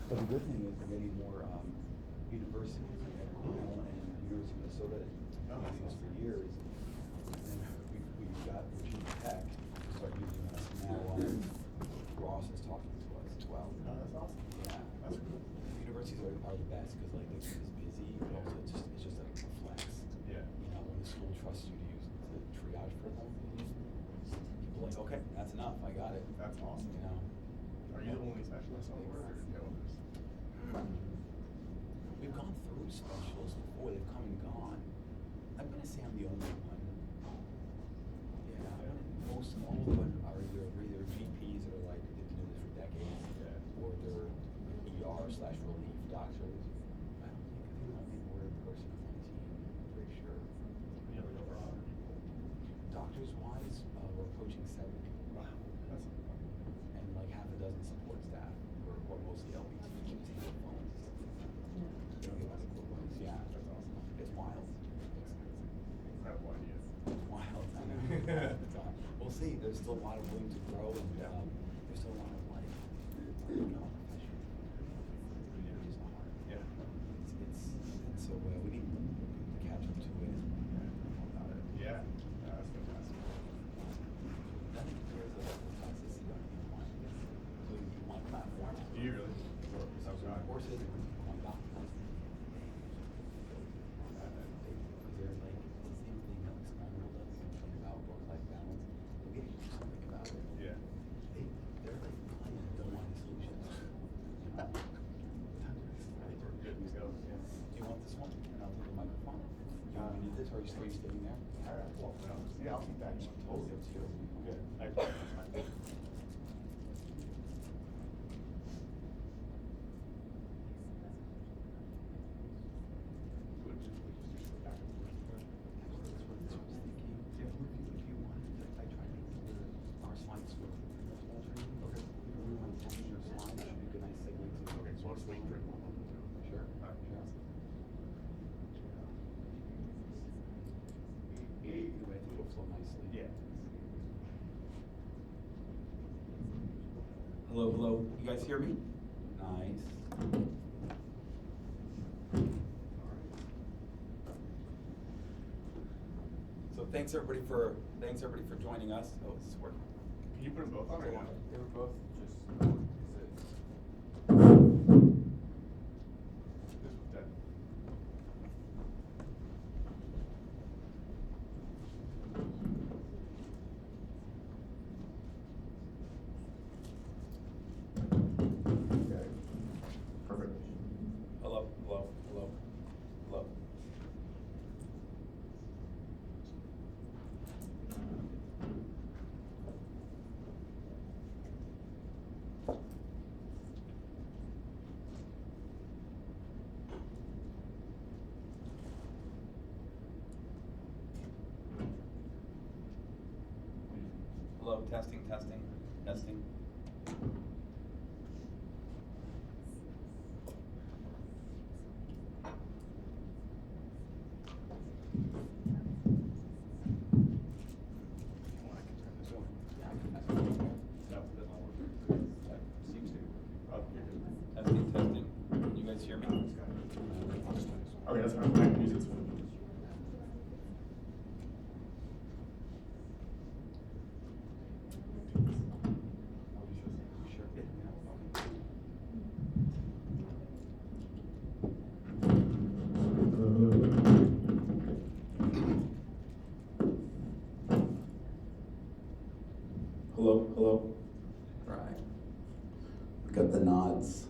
But the good thing is we're getting more universities, and University of Minnesota has used us for years. And we've got Virginia Tech start using us now. Ross is talking to us as well. Oh, that's awesome. Yeah. That's cool. Universities are the best because like they keep us busy, but also it's just like a flex. Yeah. You know, when the school trusts you to use the triage for them, people are like, okay, that's enough, I got it. That's awesome. You know. Are you the only specialist on board, or do you have others? We've gone through specialists before, they've come and gone. I'm gonna say I'm the only one. Yeah, most of all of them are either GPs that are like, they've been doing this for decades, or they're ER/relief doctors. I don't think I'm the only word person on my team, I'm pretty sure. You ever know for 100 people? Doctors wise, we're approaching 70. Wow, that's And like half a dozen support staff, or mostly LPT, keeps handling phones. They don't get medical advice. Yeah, that's awesome. it's wild. Incredible idea. It's wild. I know. We'll see. There's still a lot of room to grow, and there's still a lot of like, profession. It's hard. Yeah. And so we need to catch up to it. Yeah. That's fantastic. I think there's a toxicity on one. So one platform. Do you really? So horses and one doctor. They're like the same thing that Splenectomy does, something about work-life balance. We need to do something about it. Yeah. They're like clients don't want solutions. You know? I think we're good to go. Yeah. Do you want this one? And I'll take the microphone. You want me to need this, or are you staying there? All right. Well, yeah, I'll keep that. Totally up to you. Good. That's fine. Would you just go back and forth? Actually, that's what I was thinking. If you wanted, I tried to make our slides with small training. Okay. If you really want to change your slides, should be a good nice segment to. Okay, so I'll just wait for it. Sure. All right. Sure. Either way, I think it'll flow nicely. Yeah. Hello, hello. You guys hear me? Nice. So thanks everybody for joining us. Oh, this is working. Can you put them both on or one? They were both just, This was dead. Okay. Perfect. Hello, hello, hello, hello. Hello, testing, testing, testing. I can turn this on. Yeah, that's what I'm doing. No, it doesn't work. That seems to. Oh, you're good. Testing, testing. You guys hear me? Okay, that's fine. I can use this one. Sure. Yeah, okay. Hello, hello. Right. We got the nods.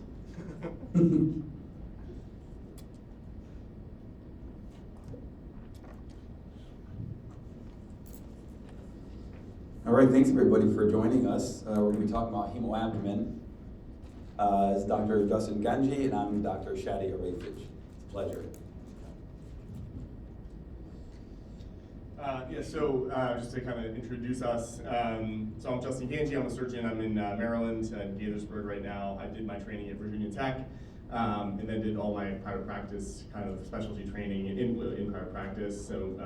All right, thanks everybody for joining us. We're going to be talking about hemoabdomen. It's Dr. Justin Ganji, and I'm Dr. Shadi Arafij. It's a pleasure. So just to kind of introduce us, so I'm Justin Ganji, I'm a surgeon, I'm in Maryland, in Gaithersburg right now. I did my training at Virginia Tech, and then did all my private practice kind of specialty training in private practice. So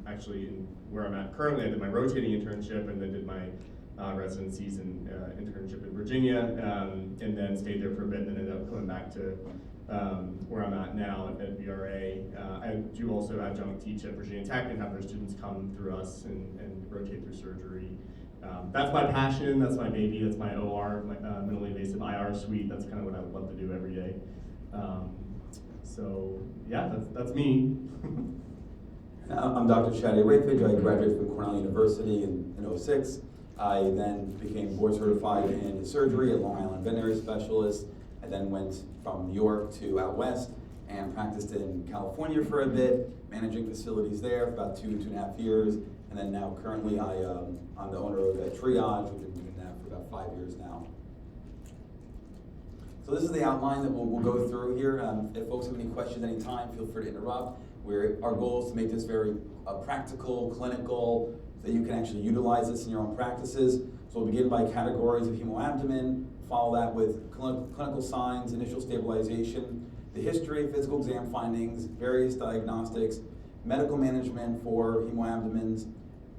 actually where I'm at currently, I did my rotating internship and then did my residencies and internship in Virginia, and then stayed there for a bit, and then ended up coming back to where I'm at now at VRA. I do also adjunct teach at Virginia Tech and have their students come through us and rotate through surgery. That's my passion, that's my baby, that's my OR, my minimally invasive IR suite. That's kind of what I would love to do every day. So yeah, that's me. I'm Dr. Shadi Rayfage. I graduated from Cornell University in '06. I then became board certified in surgery at Long Island Veterinary Specialist. I then went from New York to out west and practiced in California for a bit, managing facilities there for about 2.5 years. And then now currently I'm the owner of Triage. We've been doing that for about 5 years now. So this is the outline that we'll go through here. If folks have any questions anytime, feel free to interrupt. Our goal is to make this very practical, clinical, so that you can actually utilize this in your own practices. So we'll begin by categories of hemoabdomen, follow that with clinical signs, initial stabilization, the history, physical exam findings, various diagnostics, medical management for hemoabdomens,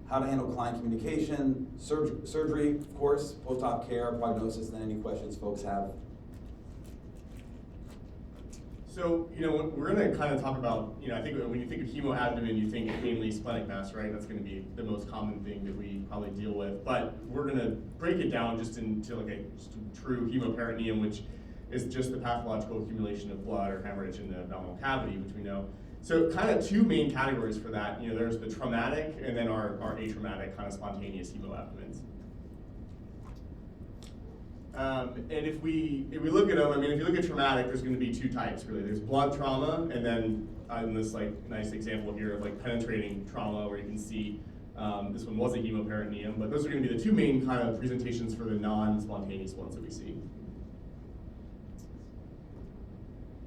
how to handle client communication, surgery, of course, post-op care, prognosis, and then any questions folks have. So, we're going to kind of talk about, I think when you think of hemoabdomen, you think mainly splenic mass, right? That's going to be the most common thing that we probably deal with. But we're going to break it down just into like just a true hemoperitoneum, which is just the pathological accumulation of blood or hemorrhage in the abdominal cavity, which we know. So kind of two main categories for that. There's the traumatic and then our atraumatic kind of spontaneous hemoabdomens. And if we look at them, if you look at traumatic, there's going to be two types really. There's blood trauma, and then in this nice example here of penetrating trauma, where you can see this one was a hemoperitoneum. But those are going to be the two main kind of presentations for the non-spontaneous ones that we see.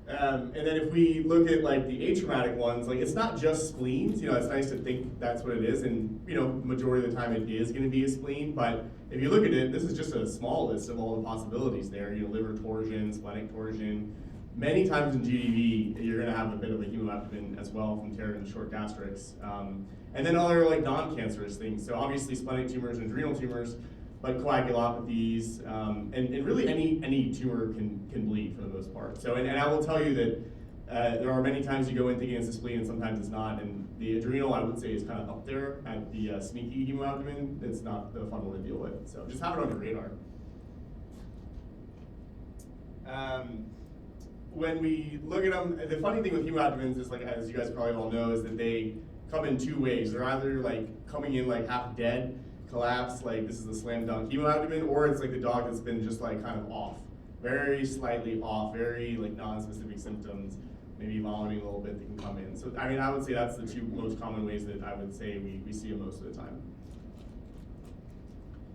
And then if we look at the atraumatic ones, it's not just spleens. It's nice to think that's what it is, and majority of the time it is going to be a spleen. But if you look at it, this is just a small list of all the possibilities there. Liver torsion, splenic torsion. Many times in GDV, you're going to have a bit of a hemoabdomen as well from tear and short gastrics. And then other non-cancerous things. So obviously splenic tumors and adrenal tumors, but coagulopathies, and really any tumor can bleed for the most part. So, and I will tell you that there are many times you go in thinking it's a spleen and sometimes it's not, and the adrenal, I would say, is kind of up there at the sneaky hemoabdomen. It's not the fun one to deal with, so just have it on your radar. When we look at them, the funny thing with hemoabdomens is, as you guys probably all know, is that they come in two ways. They're either coming in half dead, collapse, this is a slam dunk hemoabdomen, or it's the dog that's been just kind of off, very slightly off, very non-specific symptoms, maybe vomiting a little bit that can come in. So I would say that's the two most common ways that I would say we see them most of the time.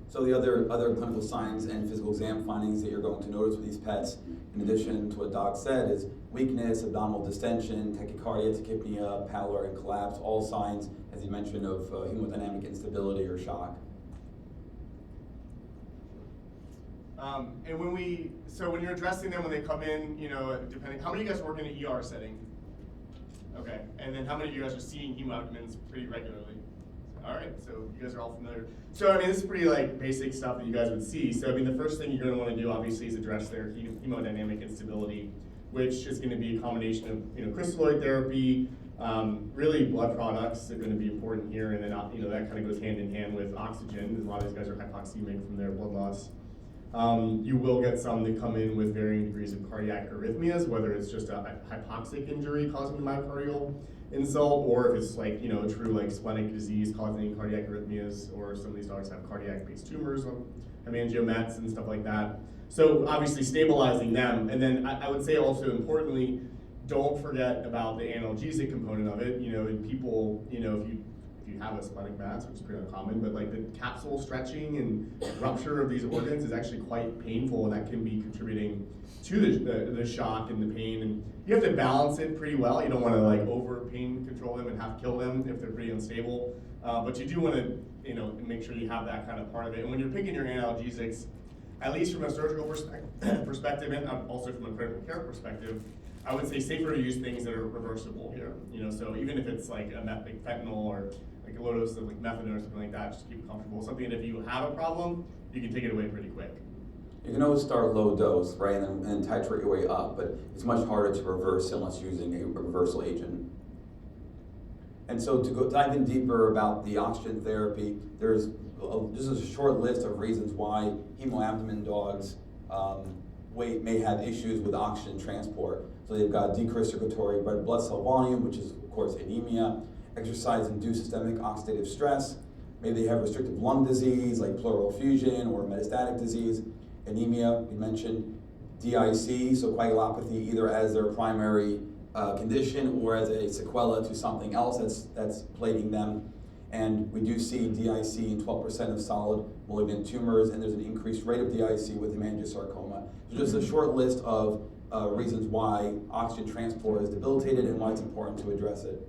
So the other clinical signs and physical exam findings that you're going to notice with these pets, in addition to what Doc said, is weakness, abdominal distension, tachycardia, tachypnea, pallor, and collapse, all signs, as you mentioned, of hemodynamic instability or shock. And when you're addressing them when they come in, depending, how many of you guys work in an ER setting? Okay, and then how many of you guys are seeing hemoabdomens pretty regularly? All right, so you guys are all familiar. So this is pretty basic stuff that you guys would see. So the first thing you're going to want to do obviously is address their hemodynamic instability, which is going to be a combination of crystalloid therapy, really blood products are going to be important here, and then that kind of goes hand in hand with oxygen. A lot of these guys are hypoxemic from their blood loss. You will get some that come in with varying degrees of cardiac arrhythmias, whether it's just a hypoxic injury causing the myocardial insult, or if it's a true splenic disease causing cardiac arrhythmias, or some of these dogs have cardiac-based tumors, hemangiomas and stuff like that. So obviously stabilizing them, and then I would say also importantly, don't forget about the analgesic component of it. In people, if you have a splenic mass, which is pretty uncommon, but the capsule stretching and rupture of these organs is actually quite painful, and that can be contributing to the shock and the pain. And you have to balance it pretty well. You don't want to over pain control them and have to kill them if they're pretty unstable. But you do want to make sure you have that kind of part of it. And when you're picking your analgesics, at least from a surgical perspective and also from a critical care perspective, I would say safer to use things that are reversible here. So even if it's a fentanyl or like a low dose of like methadone or something like that, just to keep it comfortable. Something that if you have a problem, you can take it away pretty quick. You can always start low dose, right, and then titrate your way up, but it's much harder to reverse unless using a reversal agent. And so to dive in deeper about the oxygen therapy, there's just a short list of reasons why hemoabdomen dogs may have issues with oxygen transport. So they've got decreased circulatory red blood cell volume, which is of course anemia, exercise-induced systemic oxidative stress. Maybe they have restrictive lung disease like pleural effusion or metastatic disease, anemia, we mentioned, DIC, so coagulopathy either as their primary condition or as a sequela to something else that's plaguing them. And we do see DIC in 12% of solid malignant tumors, and there's an increased rate of DIC with hemangiosarcoma. So just a short list of reasons why oxygen transport is debilitated and why it's important to address it.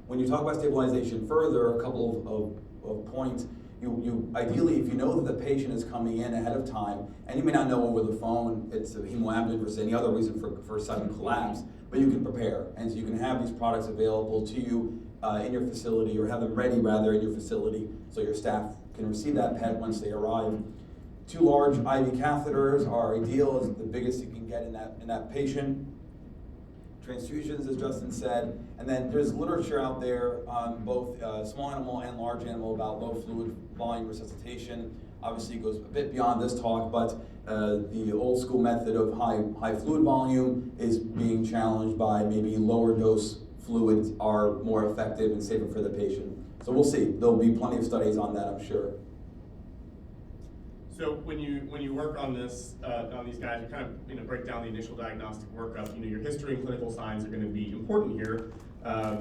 When you talk about stabilization further, a couple of points. You ideally, if you know that the patient is coming in ahead of time, and you may not know over the phone it's a hemoabdomen versus any other reason for sudden collapse, but you can prepare. And so you can have these products available to you in your facility, or have them ready rather in your facility, so your staff can receive that pet once they arrive. 2 large IV catheters are ideal, is the biggest you can get in that patient. Transfusions, as Justin said, and then there's literature out there on both small animal and large animal about low fluid volume resuscitation. Obviously it goes a bit beyond this talk, but the old school method of high fluid volume is being challenged by maybe lower dose fluids are more effective and safer for the patient. So we'll see. There'll be plenty of studies on that, I'm sure. So when you work on this on these guys, you kind of break down the initial diagnostic workup. Your history and clinical signs are going to be important here,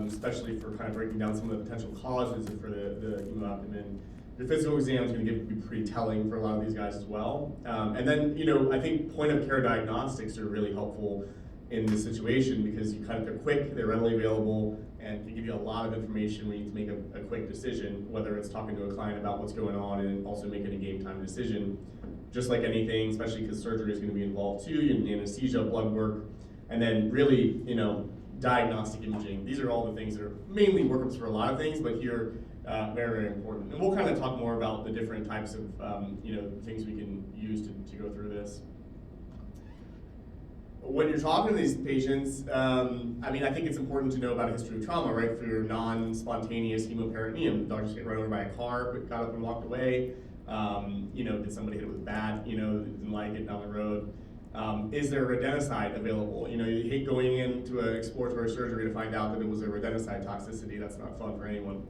especially for kind of breaking down some of the potential causes for the hemoabdomen. Your physical exam is going to be pretty telling for a lot of these guys as well. And then I think point of care diagnostics are really helpful in this situation because you kind of are quick, they're readily available, and can give you a lot of information when you need to make a quick decision, whether it's talking to a client about what's going on and also making a game time decision. Just like anything, especially because surgery is going to be involved too, you need anesthesia, blood work, and then really, diagnostic imaging. These are all the things that are mainly workups for a lot of things, but here, very, very important. And we'll kind of talk more about the different types of, things we can use to go through this. When you're talking to these patients, I think it's important to know about a history of trauma, right? For your non-spontaneous hemoperitoneum, the dog just get run over by a car, got up and walked away. Did somebody hit it with a bat? Didn't like it down the road. Is there rodenticide available? You hate going into an exploratory surgery to find out that it was a rodenticide toxicity. That's not fun for anyone.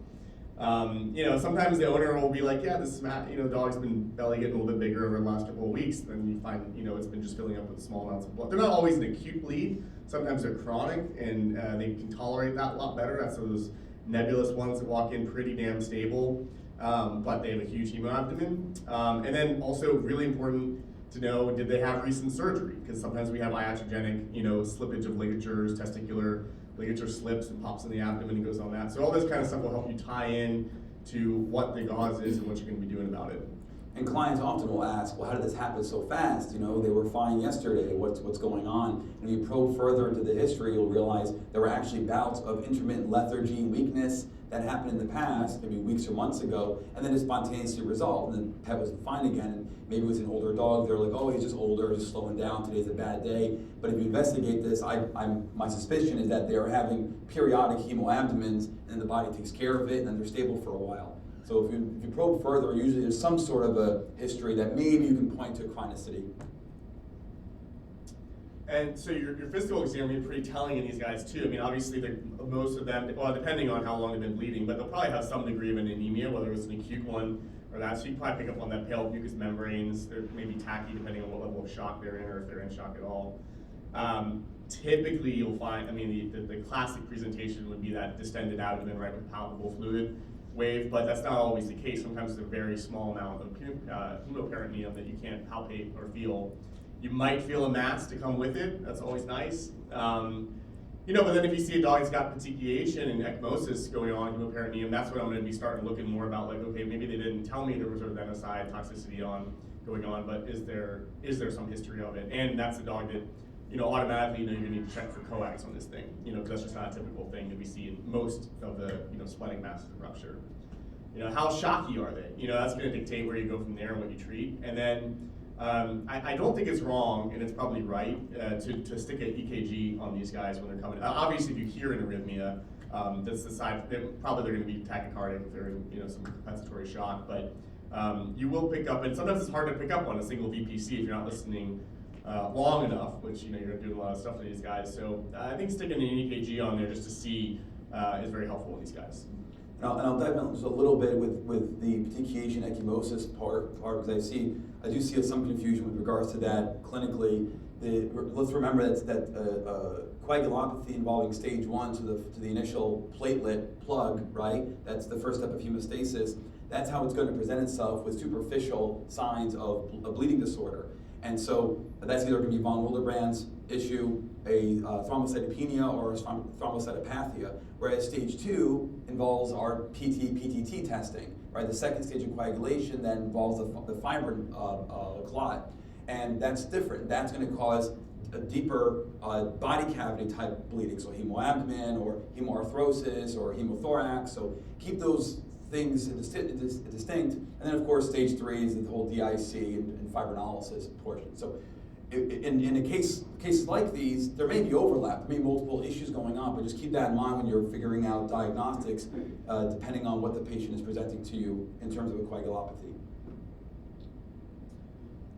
Sometimes the owner will be like, yeah, this dog's been belly getting a little bit bigger over the last couple of weeks. Then you find, it's been just filling up with small amounts of blood. They're not always an acute bleed. Sometimes they're chronic, and they can tolerate that a lot better. That's those nebulous ones that walk in pretty damn stable, but they have a huge hemoabdomen. And then also really important to know, did they have recent surgery? Because sometimes we have iatrogenic, slippage of ligatures, testicular ligature slips and pops in the abdomen and goes on that. So all this kind of stuff will help you tie in to what the cause is and what you're going to be doing about it. And clients often will ask, well, how did this happen so fast? They were fine yesterday, what's going on? And if you probe further into the history, you'll realize there were actually bouts of intermittent lethargy and weakness that happened in the past, maybe weeks or months ago, and then it spontaneously resolved, and the pet was fine again. And maybe it was an older dog, they're like, oh, he's just older, just slowing down, today's a bad day. But if you investigate this, my suspicion is that they are having periodic hemoabdomens, and the body takes care of it, and then they're stable for a while. So if you probe further, usually there's some sort of a history that maybe you can point to chronicity. And so your physical exam will be pretty telling in these guys too. Obviously most of them, well, depending on how long they've been bleeding, but they'll probably have some degree of an anemia, whether it's an acute one or that. So you can probably pick up on that pale mucous membranes. They're maybe tacky depending on what level of shock they're in or if they're in shock at all. Typically you'll find, the classic presentation would be that distended abdomen, right, with palpable fluid wave, but that's not always the case. Sometimes it's a very small amount of hemoperitoneum that you can't palpate or feel. You might feel a mass to come with it. That's always nice. But then if you see a dog that's got petechiation and ecchymosis going on, hemoperitoneum, that's what I'm going to be starting looking more about. Like, okay, maybe they didn't tell me there was rodenticide toxicity going on, but is there some history of it? And that's a dog that automatically you're gonna need to check for coags on this thing, because that's just not a typical thing that we see in most of the, splenic masses of rupture. How shocky are they? That's gonna dictate where you go from there and what you treat. And then I don't think it's wrong, and it's probably right, to stick an EKG on these guys when they're coming. Obviously, if you hear an arrhythmia, that's the side. They're going to be tachycardic if they're in some compensatory shock. But you will pick up, and sometimes it's hard to pick up on a single VPC if you're not listening long enough, which you're doing a lot of stuff to these guys. So I think sticking an EKG on there just to see is very helpful with these guys. And I'll dive in just a little bit with the petechiation ecchymosis part because I do see some confusion with regards to that clinically. Let's remember that coagulopathy involving stage 1 to the initial platelet plug, right? That's the first step of hemostasis. That's how it's going to present itself with superficial signs of a bleeding disorder. And so that's either going to be von Willebrand's issue, a thrombocytopenia, or a thrombocytopathia, whereas stage 2 involves our PTT testing, right? The second stage of coagulation then involves the fibrin clot, and that's different. That's going to cause a deeper body cavity type bleeding, so hemoabdomen or hemoarthrosis or hemothorax. So keep those things distinct, and then of course stage 3 is the whole DIC and fibrinolysis portion. So in a cases like these, there may be overlap, there may be multiple issues going on, but just keep that in mind when you're figuring out diagnostics, depending on what the patient is presenting to you in terms of a coagulopathy.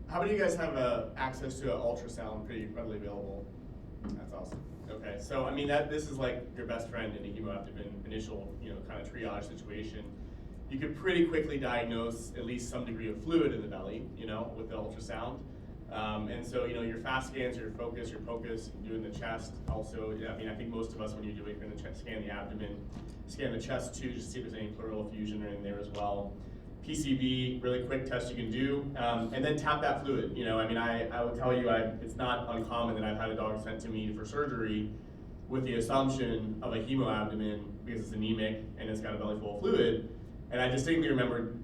How many of you guys have access to an ultrasound pretty readily available? That's awesome. Okay, so this is like your best friend in a hemoabdomen initial, kind of triage situation. You could pretty quickly diagnose at least some degree of fluid in the belly, with the ultrasound. And so, your fast scans, your focus, doing the chest. Also, I think most of us, when you do it, you're going to scan the abdomen, scan the chest too, just to see if there's any pleural effusion or in there as well. PCV, really quick test you can do, and then tap that fluid. I would tell you, it's not uncommon that I've had a dog sent to me for surgery with the assumption of a hemoabdomen because it's anemic and it's got a belly full of fluid. And I distinctly remember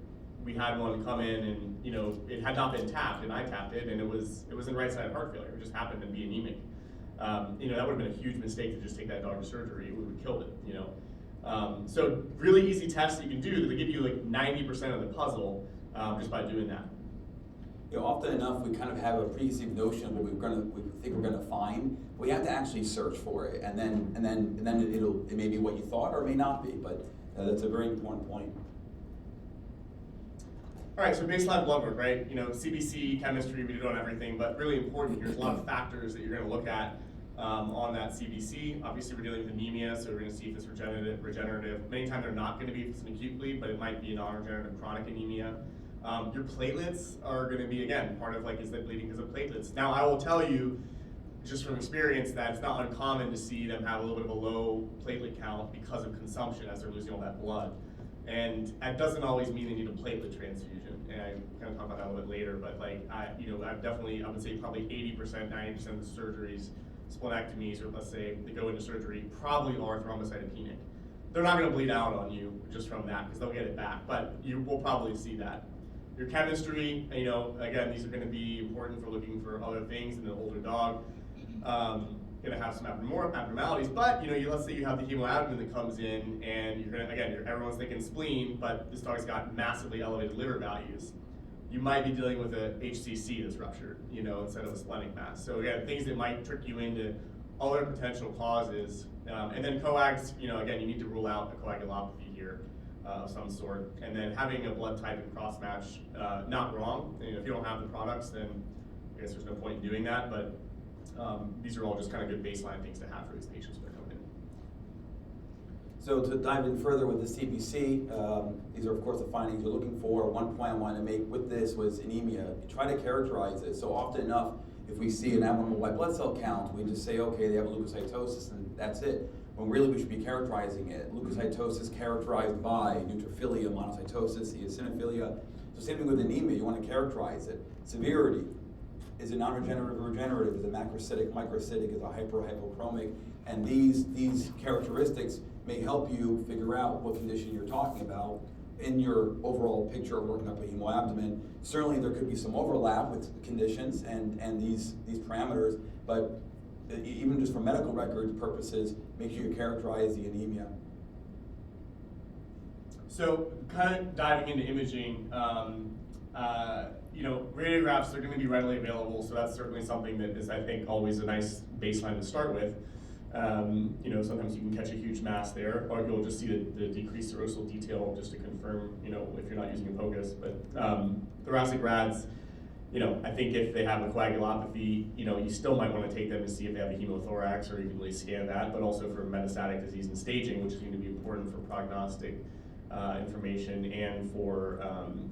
we had one come in and it had not been tapped, and I tapped it, and it was in right-sided heart failure. It just happened to be anemic. That would have been a huge mistake to just take that dog to surgery. It would have killed it. So really easy tests that you can do that give you like 90% of the puzzle just by doing that. Often enough we kind of have a preconceived notion of what we think we're gonna find. We have to actually search for it, and then it may be what you thought or it may not be. But that's a very important point. All right, so baseline blood work, right? CBC, chemistry, we did on everything, but really important here, there's a lot of factors that you're going to look at on that CBC. Obviously, we're dealing with anemia, so we're going to see if it's regenerative. Many times they're not going to be if it's an acute bleed, but it might be a non-regenerative chronic anemia. Your platelets are going to be, again, part of is that bleeding because of platelets. Now, I will tell you, just from experience, that it's not uncommon to see them have a little bit of a low platelet count because of consumption as they're losing all that blood. And that doesn't always mean they need a platelet transfusion. And I'm going to talk about that a little bit later, but I would say probably 80%, 90% of the surgeries, splenectomies, or let's say they go into surgery, probably are thrombocytopenic. They're not going to bleed out on you just from that because they'll get it back, but you will probably see that. Your chemistry, again, these are going to be important for looking for other things in the older dog. Going to have some abnormalities, but let's say you have the hemoabdomen that comes in, and everyone's thinking spleen, but this dog's got massively elevated liver values. You might be dealing with a HCC that's ruptured, instead of a splenic mass. So again, things that might trick you into other potential causes, and then coags. Again, you need to rule out a coagulopathy here of some sort, and then having a blood type and cross match, not wrong. If you don't have the products, then I guess there's no point in doing that, but. These are all just kind of good baseline things to have for these patients when they're coming in. So to dive in further with the CBC, these are of course the findings you're looking for. One point I wanted to make with this was anemia. Try to characterize it. So often enough, if we see an abnormal white blood cell count, we just say, okay, they have a leukocytosis and that's it. When really we should be characterizing it. Leukocytosis characterized by neutrophilia, monocytosis, eosinophilia. So same thing with anemia, you want to characterize it. Severity. Is it non-regenerative or regenerative? Is it macrocytic, microcytic? Is it hypochromic? And these characteristics may help you figure out what condition you're talking about in your overall picture of working up a hemoabdomen. Certainly there could be some overlap with conditions and these parameters, but even just for medical record purposes, make sure you characterize the anemia. So kind of diving into imaging, radiographs are going to be readily available, so that's certainly something that is, I think, always a nice baseline to start with. Sometimes you can catch a huge mass there, or you'll just see the decreased serosal detail just to confirm, if you're not using a POCUS. But thoracic rads, I think if they have a coagulopathy, you still might want to take them and see if they have a hemothorax, or you can really scan that, but also for metastatic disease and staging, which is going to be important for prognostic information and for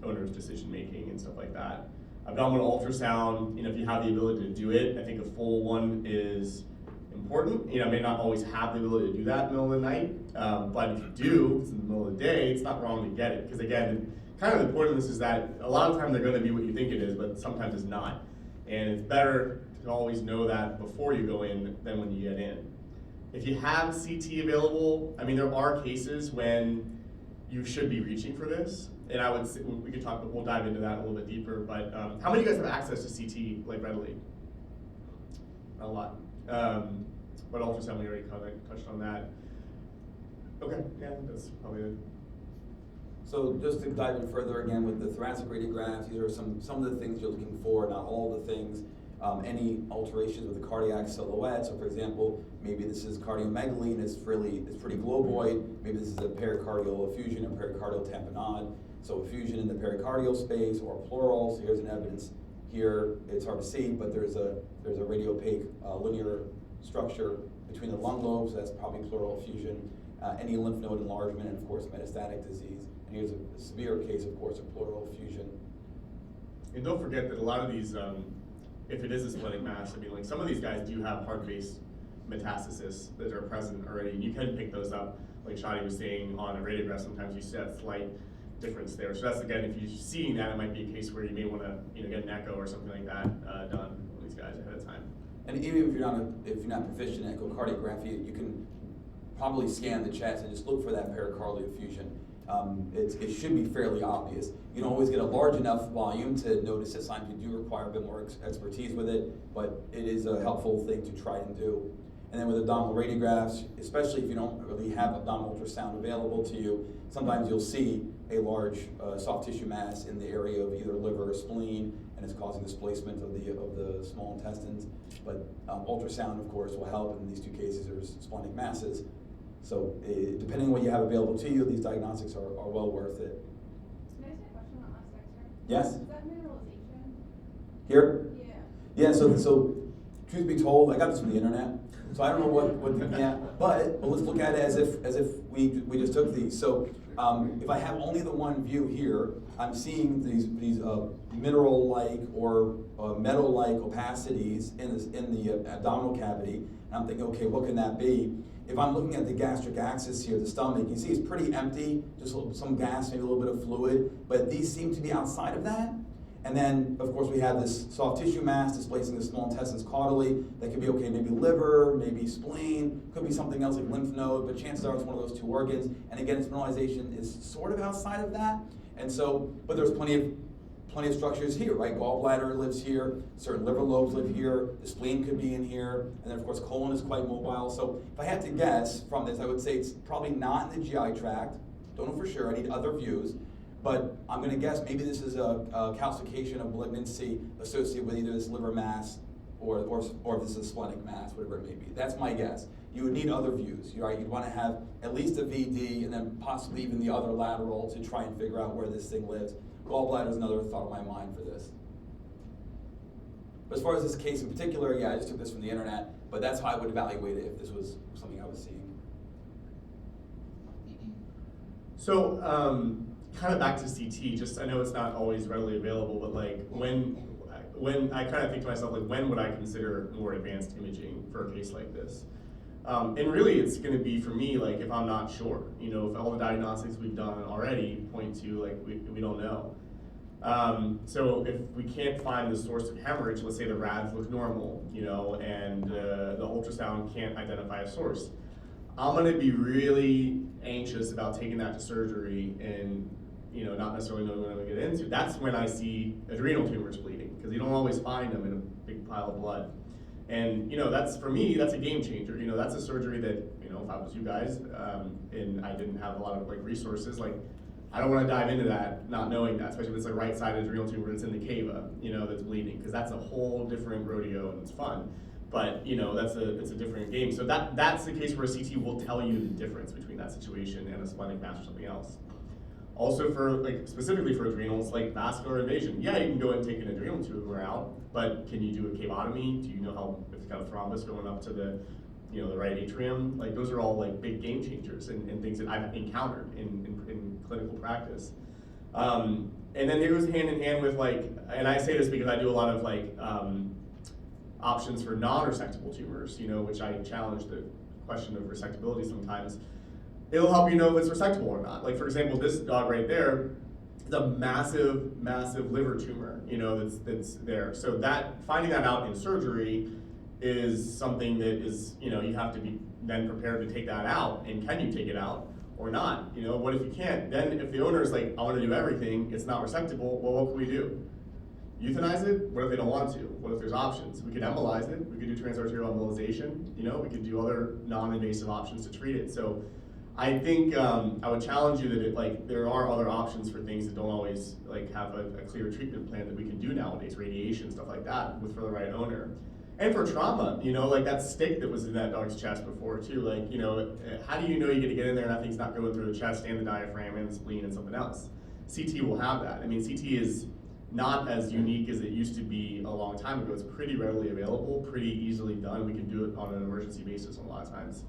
owner's decision making and stuff like that. Abdominal ultrasound, if you have the ability to do it, I think a full one is important. May not always have the ability to do that in the middle of the night, but if you do, if it's in the middle of the day, it's not wrong to get it. Because again, kind of the point of this is that a lot of times they're going to be what you think it is, but sometimes it's not. And it's better to always know that before you go in than when you get in. If you have CT available, there are cases when you should be reaching for this. And I would say, we could talk, we'll dive into that a little bit deeper, but how many of you guys have access to CT readily? Not a lot. But ultrasound, we already kind of touched on that. Okay, yeah, that's probably it. So just to dive in further again with the thoracic radiographs, these are some of the things you're looking for, not all the things. Any alterations with the cardiac silhouette. So for example, maybe this is cardiomegaly and it's pretty globoid. Maybe this is a pericardial effusion or pericardial tamponade. So effusion in the pericardial space or pleural. So here's an evidence here. It's hard to see, but there's a radiopaque linear structure between the lung lobes. That's probably pleural effusion. Any lymph node enlargement, and of course metastatic disease. And here's a severe case, of course, of pleural effusion. And don't forget that a lot of these, if it is a splenic mass, some of these guys do have hard-based metastasis that are present already, and you can pick those up, like Shadi was saying, on a radiograph. Sometimes you see that slight difference there. So that's, again, if you're seeing that, it might be a case where you may want to get an echo or something like that done on these guys ahead of time. And even if you're not proficient in echocardiography, you can probably scan the chest and just look for that pericardial effusion. It should be fairly obvious. You don't always get a large enough volume to notice it. Sometimes you do require a bit more expertise with it, but it is a helpful thing to try and do. And then with abdominal radiographs, especially if you don't really have abdominal ultrasound available to you, sometimes you'll see a large soft tissue mass in the area of either liver or spleen, and it's causing displacement of the small intestines. But ultrasound, of course, will help. In these two cases, there's splenic masses. So depending on what you have available to you, these diagnostics are well worth it. Can I ask a question on last X-ray? Yes? Is that mineralization? Here? Yeah. Yeah, so truth be told, I got this from the internet. So I don't know but let's look at it as if we just took these. So if I have only the one view here, I'm seeing these mineral-like or metal-like opacities in the abdominal cavity, and I'm thinking, okay, what can that be? If I'm looking at the gastric axis here, the stomach, you see it's pretty empty, just some gas, maybe a little bit of fluid, but these seem to be outside of that. And then, of course, we have this soft tissue mass displacing the small intestines caudally. That could be, okay, maybe liver, maybe spleen, could be something else like lymph node, but chances are it's one of those two organs. And again, its mineralization is sort of outside of that. And so, but there's plenty of structures here, right? Gallbladder lives here, certain liver lobes live here, the spleen could be in here, and then of course colon is quite mobile. So if I had to guess from this, I would say it's probably not in the GI tract. Don't know for sure, I need other views. But I'm going to guess maybe this is a calcification of malignancy associated with either this liver mass or if this is a splenic mass, whatever it may be. That's my guess. You would need other views. Right? You'd want to have at least a VD and then possibly even the other lateral to try and figure out where this thing lives. Gallbladder is another thought of my mind for this. But as far as this case in particular, yeah, I just took this from the internet, but that's how I would evaluate it if this was something I was seeing. So, kind of back to CT, just I know it's not always readily available, but like when I kind of think to myself, like when would I consider more advanced imaging for a case like this? And really it's going to be for me, like if I'm not sure, if all the diagnostics we've done already point to like we don't know. So if we can't find the source of hemorrhage, let's say the rads look normal, and the ultrasound can't identify a source, I'm going to be really anxious about taking that to surgery and not necessarily knowing what I'm going to get into. That's when I see adrenal tumors bleeding, because you don't always find them in a big pile of blood. And, you know, that's, for me, that's a game changer. You know, that's a surgery that, you know, if I was you guys, and I didn't have a lot of like resources, like, I don't want to dive into that not knowing that, especially if it's a right-sided adrenal tumor that's in the cava, you know, that's bleeding, because that's a whole different rodeo and it's fun. But, you know, it's a different game. So that's the case where a CT will tell you the difference between that situation and a splenic mass or something else. Also for, like, specifically for adrenals, like vascular invasion. Yeah, you can go and take an adrenal tumor out, but can you do a cavotomy? Do you know how, if it's got a thrombus going up to the, you know, the right atrium? Like, those are all like big game changers and things that I've encountered in clinical practice. And then it goes hand in hand with, like, and I say this because I do a lot of like options for non-resectable tumors, you know, which I challenge the question of resectability sometimes. It'll help you know if it's resectable or not. Like, for example, this dog right there is a massive, massive liver tumor, you know, that's there. So that, finding that out in surgery is something that is, you know, you have to be then prepared to take that out. And can you take it out or not? You know, what if you can't? Then if the owner is like, I want to do everything, it's not resectable, well, what can we do? Euthanize it? What if they don't want to? What if there's options? We could embolize it. We could do transarterial embolization. You know, we could do other non-invasive options to treat it. So I think I would challenge you that there are other options for things that don't always like have a clear treatment plan that we can do nowadays, radiation, stuff like that, for the right owner. And for trauma, you know, like that stick that was in that dog's chest before too, like, you know, how do you know you get in there and that thing's not going through the chest and the diaphragm and the spleen and something else? CT will have that. I mean, CT is not as unique as it used to be a long time ago. It's pretty readily available, pretty easily done. We can do it on an emergency basis a lot of times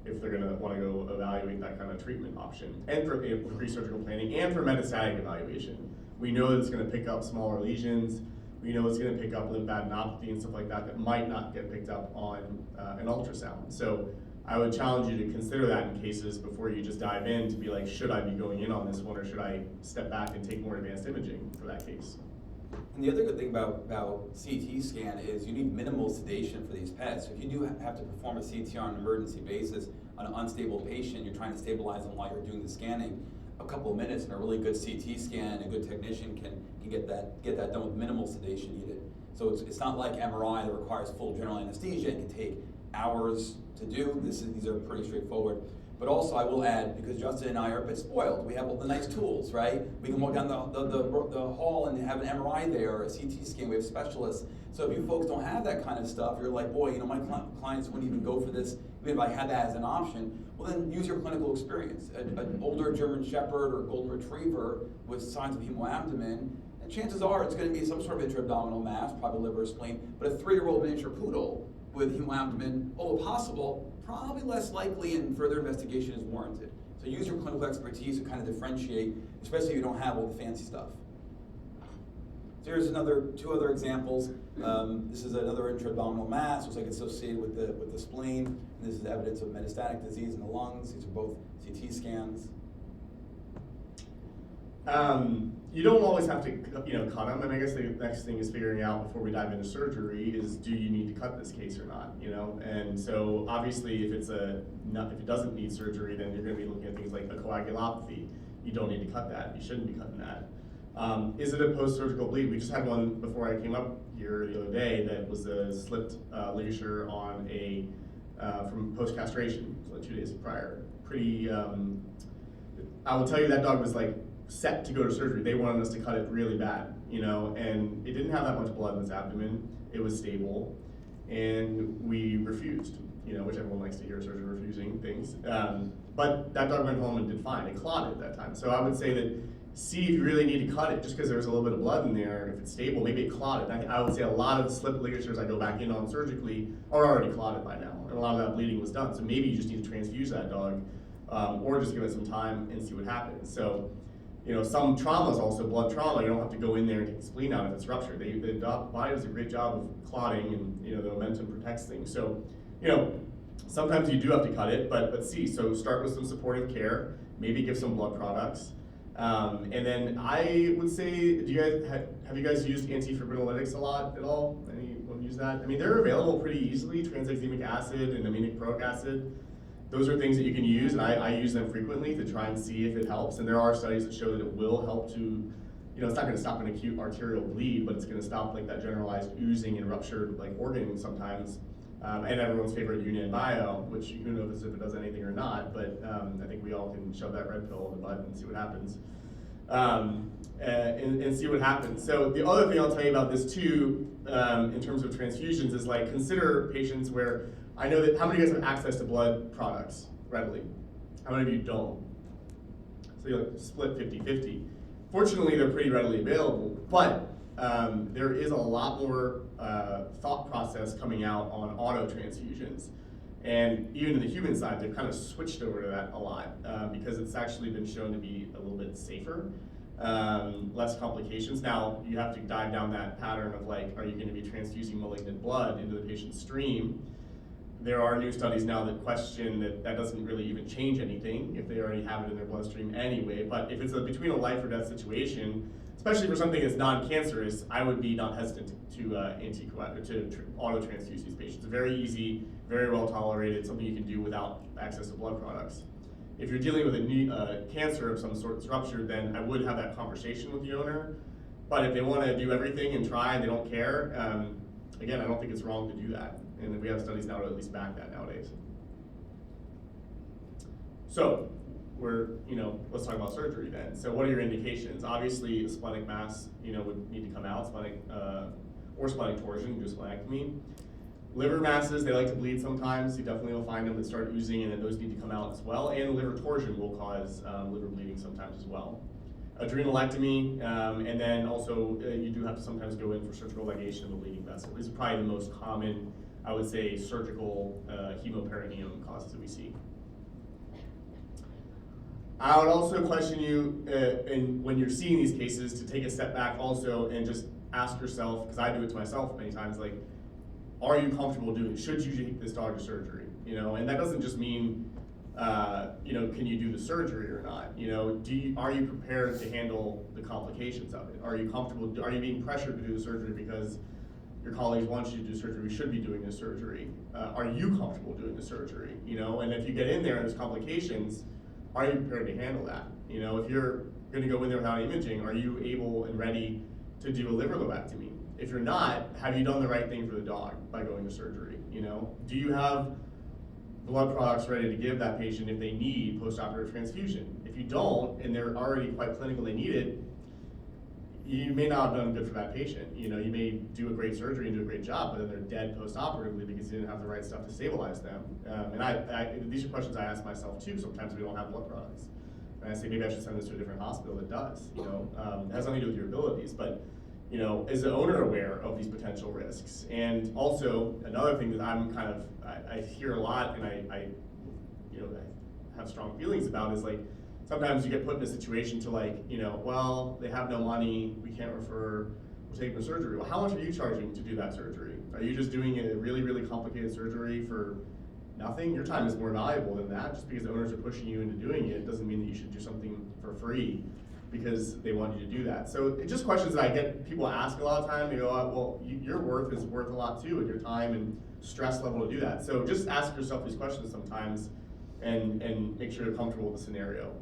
if they're gonna wanna go evaluate that kind of treatment option. And for pre-surgical planning and for metastatic evaluation. We know that it's gonna pick up smaller lesions. We know it's gonna pick up lymphadenopathy and stuff like that that might not get picked up on an ultrasound. So I would challenge you to consider that in cases before you just dive in to be like, should I be going in on this one or should I step back and take more advanced imaging for that case? And the other good thing about CT scan is you need minimal sedation for these pets. So if you do have to perform a CT on an emergency basis on an unstable patient, you're trying to stabilize them while you're doing the scanning, a couple of minutes and a really good CT scan, a good technician can get that done with minimal sedation needed. So it's not like MRI that requires full general anesthesia and can take hours to do. These are pretty straightforward. But also I will add, because Justin and I are a bit spoiled, we have all the nice tools, right? We can walk down the hall and have an MRI there, or a CT scan, we have specialists. So if you folks don't have that kind of stuff, you're like, boy, you know, my clients wouldn't even go for this, even if I had that as an option. Well, then use your clinical experience. An older German Shepherd or Golden Retriever with signs of hemoabdomen, and chances are it's going to be some sort of intra-abdominal mass, probably liver or spleen, but a 3-year-old miniature poodle with hemoabdomen, although possible, probably less likely and further investigation is warranted. So use your clinical expertise to kind of differentiate, especially if you don't have all the fancy stuff. So here's two other examples. This is another intra-abdominal mass, looks like it's associated with the spleen. And this is evidence of metastatic disease in the lungs. These are both CT scans. You don't always have to, you know, cut them, and I guess the next thing is figuring out before we dive into surgery is, do you need to cut this case or not, you know? And so obviously if if it doesn't need surgery, then you're gonna be looking at things like a coagulopathy. You don't need to cut that, you shouldn't be cutting that. Is it a post-surgical bleed? We just had one before I came up here the other day that was a slipped ligature on from post-castration, so 2 days prior. Pretty, I will tell you that dog was like set to go to surgery. They wanted us to cut it really bad, you know, and it didn't have that much blood in its abdomen. It was stable, and we refused, you know, which everyone likes to hear, surgeon refusing things. But that dog went home and did fine. It clotted at that time. So I would say that see if you really need to cut it, just because there's a little bit of blood in there. If it's stable, maybe it clotted. I would say a lot of slipped ligatures I go back in on surgically are already clotted by now, and a lot of that bleeding was done. So maybe you just need to transfuse that dog, or just give it some time and see what happens. So, you know, some trauma is also blood trauma. You don't have to go in there and take the spleen out if it's ruptured. The body does a great job of clotting, and you know the momentum protects things. So, you know, sometimes you do have to cut it, but see. So start with some supportive care. Maybe give some blood products, and then I would say, have you guys used antifibrinolytics a lot at all? Anyone use that? I mean, they're available pretty easily. Tranexamic acid and aminic proic acid. Those are things that you can use, and I use them frequently to try and see if it helps. And there are studies that show that it will help to, it's not going to stop an acute arterial bleed, but it's going to stop like that generalized oozing and ruptured like organ sometimes. And everyone's favorite Union Bio, which who knows if it does anything or not, but I think we all can shove that red pill in the butt and see what happens. And see what happens. So the other thing I'll tell you about this too, in terms of transfusions, is like consider patients where I know that how many of you guys have access to blood products readily? How many of you don't? So you're like split 50-50. Fortunately, they're pretty readily available, but there is a lot more thought process coming out on auto transfusions. And even in the human side, they've kind of switched over to that a lot because it's actually been shown to be a little bit safer, less complications. Now, you have to dive down that pattern of like, are you going to be transfusing malignant blood into the patient's stream? There are new studies now that question that doesn't really even change anything if they already have it in their bloodstream anyway. But if it's between a life or death situation, especially for something that's non-cancerous, I would be not hesitant to auto transfuse these patients. It's very easy, very well tolerated, something you can do without access to blood products. If you're dealing with a cancer of some sort that's ruptured, then I would have that conversation with the owner. But if they want to do everything and try and they don't care, again, I don't think it's wrong to do that. And we have studies now to at least back that nowadays. So, let's talk about surgery then. So what are your indications? Obviously, a splenic mass, would need to come out, or splenic torsion, do splenectomy. Liver masses, they like to bleed sometimes. You definitely will find them that start oozing, and then those need to come out as well. And liver torsion will cause liver bleeding sometimes as well. Adrenalectomy, and then also you do have to sometimes go in for surgical ligation of the bleeding vessel. These are probably the most common, I would say, surgical hemoperitoneum causes that we see. I would also question you, when you're seeing these cases, to take a step back also and just ask yourself, because I do it to myself many times, like, are you comfortable doing it? Should you take this dog to surgery? And that doesn't just mean, can you do the surgery or not? Are you prepared to handle the complications of it? Are you comfortable? Are you being pressured to do the surgery because your colleagues want you to do surgery? We should be doing the surgery. Are you comfortable doing the surgery? And if you get in there and there's complications, are you prepared to handle that? If you're going to go in there without imaging, are you able and ready to do a liver lobectomy? If you're not, have you done the right thing for the dog by going to surgery? Do you have blood products ready to give that patient if they need post-operative transfusion? If you don't, and they're already quite clinical, they need it, you may not have done good for that patient. You may do a great surgery and do a great job, but then they're dead post-operatively because you didn't have the right stuff to stabilize them. And these are questions I ask myself too. Sometimes we don't have blood products. And I say, maybe I should send this to a different hospital that does. It has nothing to do with your abilities, but is the owner aware of these potential risks? And also, another thing that I hear a lot, and I have strong feelings about is like, sometimes you get put in a situation to like, well, they have no money, we can't refer, we'll take them to surgery. Well, how much are you charging to do that surgery? Are you just doing a really, really complicated surgery for nothing? Your time is more valuable than that. Just because the owners are pushing you into doing it doesn't mean that you should do something for free because they want you to do that. So it's just questions that I get people ask a lot of time. They go, well, your worth is worth a lot too, and your time and stress level to do that. So just ask yourself these questions sometimes and make sure you're comfortable with the scenario.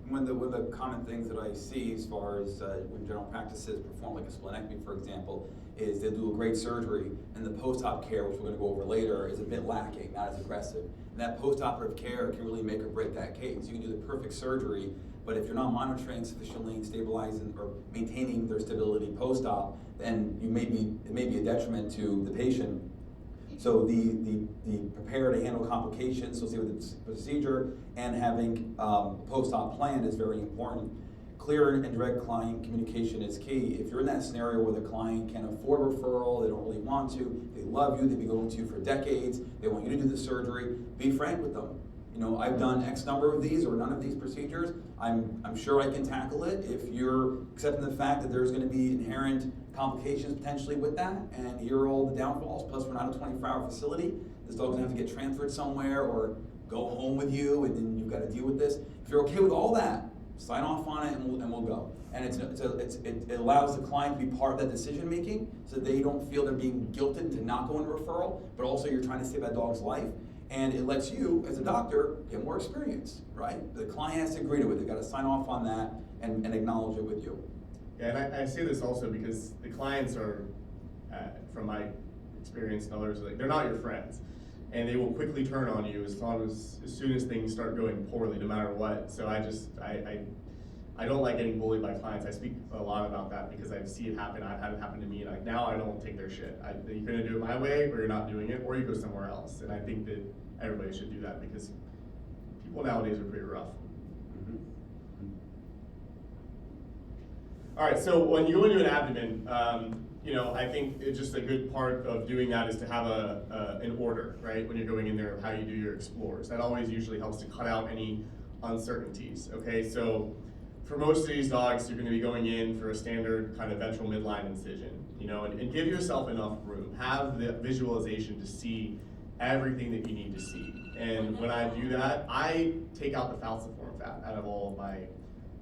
One of the common things that I see as far as when general practices perform like a splenectomy, for example, is they do a great surgery and the post-op care, which we're going to go over later, is a bit lacking, not as aggressive. And that post-operative care can really make or break that case. You can do the perfect surgery, but if you're not monitoring sufficiently, stabilizing or maintaining their stability post-op, then it may be a detriment to the patient. So the prepare to handle complications associated with the procedure and having a post-op plan is very important. Clear and direct client communication is key. If you're in that scenario where the client can afford referral, they don't really want to, they love you, they've been going to you for decades, they want you to do the surgery, be frank with them. I've done X number of these or none of these procedures. I'm sure I can tackle it if you're accepting the fact that there's going to be inherent complications potentially with that, and here are all the downfalls, plus we're not a 24-hour facility. This dog's going to have to get transferred somewhere or go home with you, and then you've got to deal with this. If you're okay with all that, sign off on it and we'll go. And it allows the client to be part of that decision making so they don't feel they're being guilted to not going to referral, but also you're trying to save that dog's life. And it lets you, as a doctor, get more experience, right? The client has to agree to it. They've got to sign off on that and acknowledge it with you. Yeah, and I say this also because the clients are, from my experience and others, like they're not your friends, and they will quickly turn on you as soon as things start going poorly, no matter what. So I don't like getting bullied by clients. I speak a lot about that because I see it happen. I've had it happen to me, and like now I don't take their shit. You're gonna do it my way, or you're not doing it, or you go somewhere else. And I think that everybody should do that because people nowadays are pretty rough. All right, so when you go into an abdomen, I think it's just a good part of doing that is to have an order, right? When you're going in there of how you do your explores. That always usually helps to cut out any uncertainties, okay? So for most of these dogs, you're gonna be going in for a standard kind of ventral midline incision, and give yourself enough room. Have the visualization to see everything that you need to see. And when I do that, I take out the falciform fat out of all of my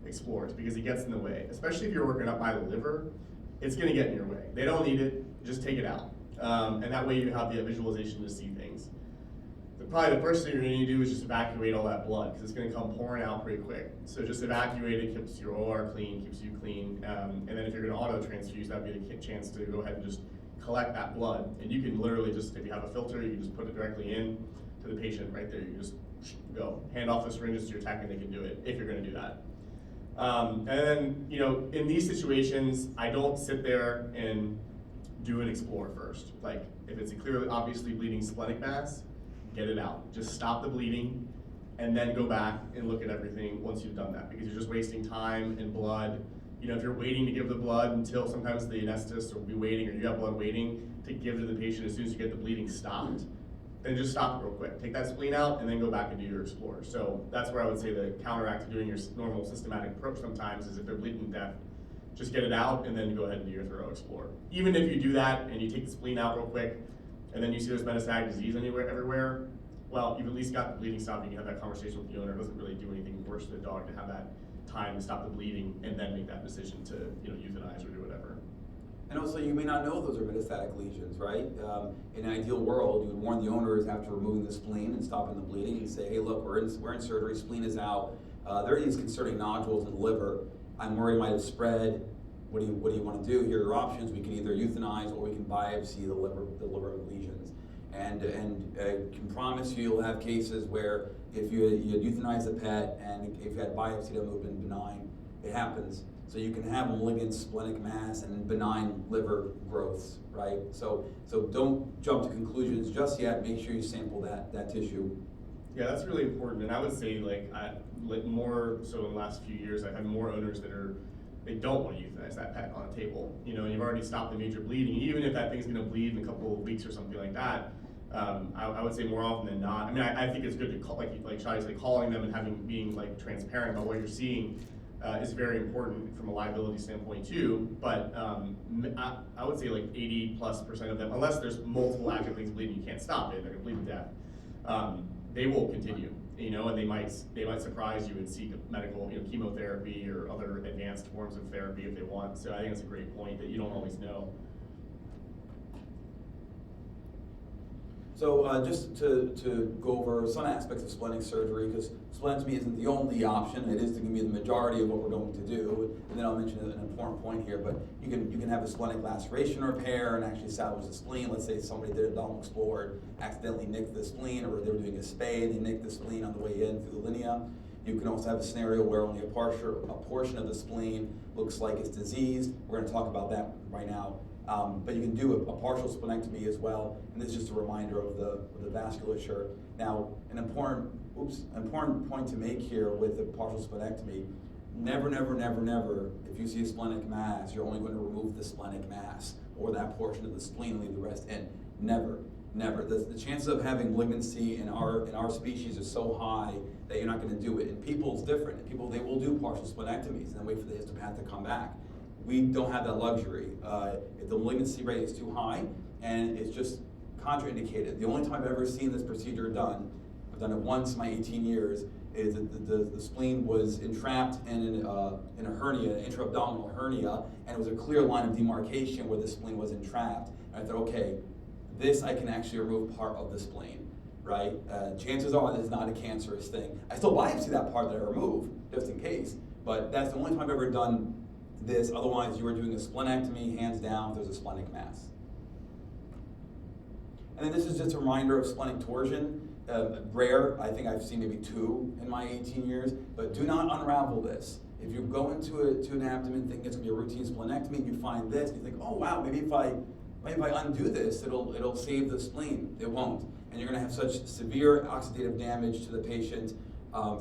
explores because it gets in the way, especially if you're working up by the liver. It's going to get in your way. They don't need it, just take it out. And that way you have the visualization to see things. Probably the first thing you're going to do is just evacuate all that blood because it's going to come pouring out pretty quick. So just evacuate it, keeps your OR clean, keeps you clean. And then if you're going to auto transfuse, that'd be the chance to go ahead and just collect that blood. And you can literally just, if you have a filter, you can just put it directly in to the patient right there. You just go, hand off the syringes to your tech and they can do it if you're going to do that. And then, in these situations, I don't sit there and do an explore first. Like, if it's a clearly, obviously bleeding splenic mass, get it out. Just stop the bleeding, and then go back and look at everything once you've done that, because you're just wasting time and blood. If you're waiting to give the blood until sometimes the anesthetist will be waiting, or you have blood waiting to give to the patient as soon as you get the bleeding stopped, then just stop it real quick. Take that spleen out and then go back and do your explore. So that's where I would say the counteract to doing your normal systematic approach sometimes is if they're bleeding to death, just get it out and then go ahead and do your thorough explore. Even if you do that and you take the spleen out real quick and then you see there's metastatic disease everywhere, well, you've at least got the bleeding stopped. You can have that conversation with the owner. It doesn't really do anything worse to the dog to have that time to stop the bleeding and then make that decision to euthanize or do whatever. And also, you may not know those are metastatic lesions, right? In an ideal world, you would warn the owners after removing the spleen and stopping the bleeding and say, hey, look, we're in surgery, spleen is out. There are these concerning nodules in the liver. I'm worried it might have spread. What do you want to do? Here are your options. We can either euthanize or we can biopsy the liver lesions. And I can promise you'll have cases where if you euthanize the pet and if you had biopsy that would have been benign, it happens. So you can have malignant splenic mass and benign liver growths, right? So don't jump to conclusions just yet. Make sure you sample that tissue. Yeah, that's really important. And I would say more so in the last few years, I've had more owners that they don't want to euthanize that pet on a table. And you've already stopped the major bleeding. Even if that thing's going to bleed in a couple of weeks or something like that, I would say more often than not. I mean, I think it's good to call, like Shadi said, calling them and being transparent about what you're seeing is very important from a liability standpoint too. But I would say 80+% of them, unless there's multiple active things bleeding, you can't stop it. They're going to bleed to death. They will continue, and they might surprise you and seek medical, chemotherapy or other advanced forms of therapy if they want. So I think it's a great point that you don't always know. So just to go over some aspects of splenic surgery, because splenectomy isn't the only option. It is going to be the majority of what we're going to do. And then I'll mention an important point here, but you can have a splenic laceration repair and actually salvage the spleen. Let's say somebody did a abdominal explore, accidentally nicked the spleen, or they were doing a spade, they nicked the spleen on the way in through the linea. You can also have a scenario where only a portion of the spleen looks like it's diseased. We're going to talk about that right now. But you can do a partial splenectomy as well, and this is just a reminder of the vasculature. Now, an important point to make here with the partial splenectomy: never, if you see a splenic mass, you're only going to remove the splenic mass or that portion of the spleen and leave the rest in. Never. The chances of having malignancy in our species are so high that you're not going to do it. In people, it's different. People, they will do partial splenectomies and then wait for the histopath to come back. We don't have that luxury. If the malignancy rate is too high and it's just contraindicated. The only time I've ever seen this procedure done, I've done it once in my 18 years, is that the spleen was entrapped in a hernia, an intra-abdominal hernia, and it was a clear line of demarcation where the spleen was entrapped. And I thought, okay, this I can actually remove part of the spleen, right? Chances are this is not a cancerous thing. I still biopsy that part that I remove, just in case, but that's the only time I've ever done this. Otherwise, you are doing a splenectomy, hands down, if there's a splenic mass. And then this is just a reminder of splenic torsion. Rare, I think I've seen maybe 2 in my 18 years, but do not unravel this. If you go into an abdomen thinking it's gonna be a routine splenectomy, and you find this, and you think, oh wow, maybe if I undo this, it'll save the spleen. It won't. And you're gonna have such severe oxidative damage to the patient,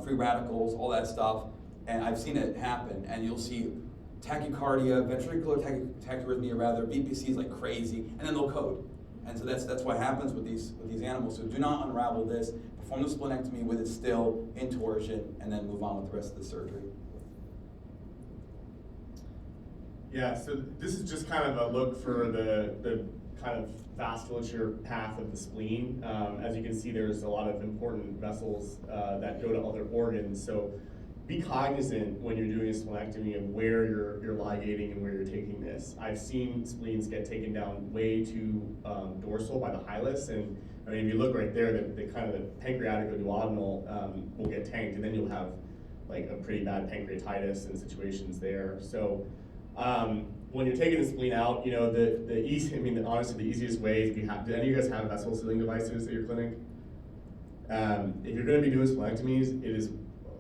free radicals, all that stuff. And I've seen it happen, and you'll see tachycardia, ventricular tachyarrhythmia rather, VPCs like crazy, and then they'll code. And so that's what happens with these animals. So do not unravel this. Perform the splenectomy with it still in torsion, and then move on with the rest of the surgery. Yeah, so this is just kind of a look for the kind of vasculature path of the spleen. As you can see, there's a lot of important vessels that go to other organs. So be cognizant when you're doing a splenectomy of where you're ligating and where you're taking this. I've seen spleens get taken down way too dorsal by the hilus, and I mean, if you look right there, the kind of the pancreaticoduodenal will get tanked, and then you'll have like a pretty bad pancreatitis and situations there. So when you're taking the spleen out, you know, honestly, the easiest way is if you have, do any of you guys have vessel sealing devices at your clinic? If you're gonna be doing splenectomies, it is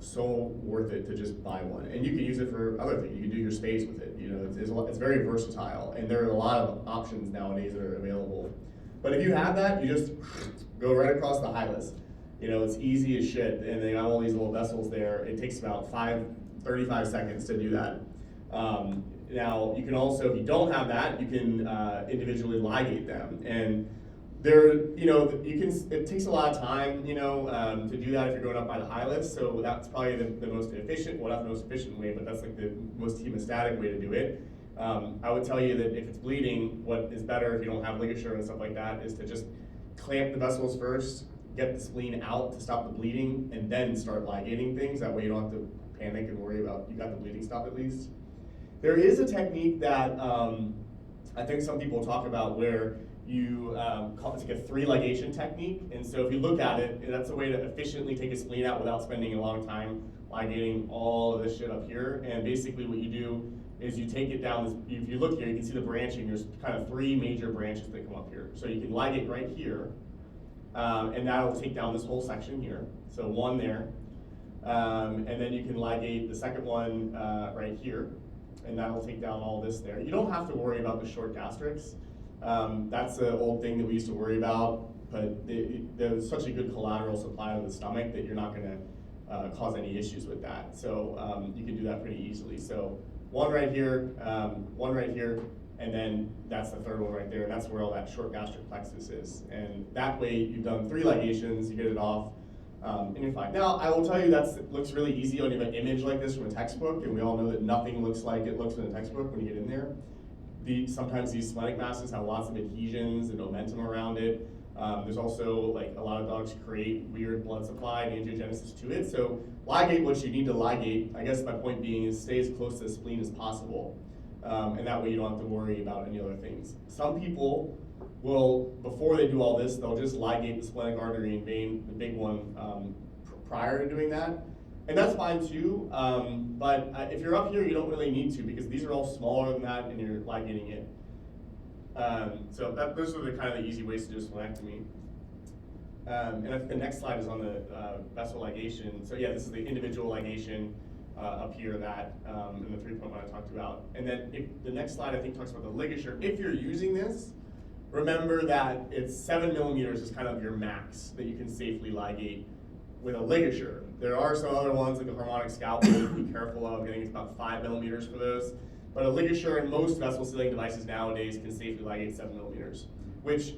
so worth it to just buy one. And you can use it for other things. You can do your space with it. You know, it's very versatile, and there are a lot of options nowadays that are available. But if you have that, you just go right across the hilus. You know, it's easy as shit, and they have all these little vessels there. It takes about 35 seconds to do that. Now, you can also, if you don't have that, you can individually ligate them. And you know, it takes a lot of time, you know, to do that if you're going up by the hilus. So that's probably the most efficient, well, not the most efficient way, but that's like the most hemostatic way to do it. I would tell you that if it's bleeding, what is better if you don't have ligature and stuff like that is to just clamp the vessels first, get the spleen out to stop the bleeding, and then start ligating things. That way you don't have to panic and worry about, you got the bleeding stopped at least. There is a technique that I think some people talk about where you it's like a 3 ligation technique. And so if you look at it, that's a way to efficiently take a spleen out without spending a long time ligating all of this shit up here. And basically what you do is you take it down this, if you look here, you can see the branching. There's kind of 3 major branches that come up here. So you can ligate right here, and that'll take down this whole section here. So 1 there. And then you can ligate the second one right here, and that'll take down all this there. You don't have to worry about the short gastrics. That's an old thing that we used to worry about, but there's such a good collateral supply to the stomach that you're not gonna cause any issues with that. So you can do that pretty easily. So 1 right here, 1 right here, and then that's the 3rd one right there, and that's where all that short gastric plexus is. And that way you've done 3 ligations, you get it off, and you're fine. Now, I will tell you that looks really easy on an image like this from a textbook, and we all know that nothing looks like it looks in a textbook when you get in there. Sometimes these splenic masses have lots of adhesions and momentum around it. There's also, like, a lot of dogs create weird blood supply and angiogenesis to it. So ligate what you need to ligate. I guess my point being is stay as close to the spleen as possible. And that way you don't have to worry about any other things. Some people will, before they do all this, they'll just ligate the splenic artery and vein, the big one, prior to doing that. And that's fine too, but if you're up here, you don't really need to, because these are all smaller than that and you're ligating it. So those are the kind of the easy ways to do a splenectomy. And I think the next slide is on the vessel ligation. So yeah, this is the individual ligation up here that, and the 3-point I talked about. And then the next slide I think talks about the ligature. If you're using this, remember that it's 7 millimeters is kind of your max that you can safely ligate with a ligature. There are some other ones like the harmonic scalpel to be careful of. I think it's about 5 millimeters for those. But a ligature and most vessel sealing devices nowadays can safely ligate 7 millimeters, which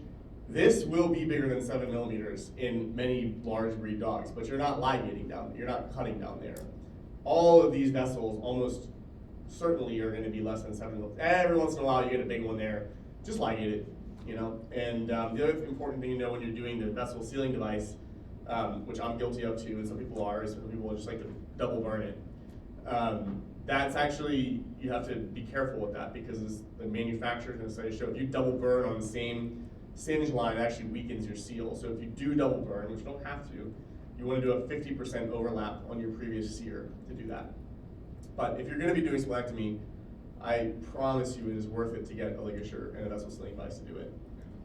this will be bigger than 7 millimeters in many large breed dogs, but you're not ligating down, you're not cutting down there. All of these vessels almost certainly are gonna be less than 7 millimeters. Every once in a while you get a big one there, just ligate it, you know? And the other important thing to know when you're doing the vessel sealing device, which I'm guilty of too, and some people are, is some people just like to double burn it. That's actually, you have to be careful with that, because the manufacturer's gonna say, if you double burn on the same singe line, it actually weakens your seal. So if you do double burn, which you don't have to, you wanna do a 50% overlap on your previous sear to do that. But if you're gonna be doing splenectomy, I promise you it is worth it to get a ligature and a vessel sling device to do it.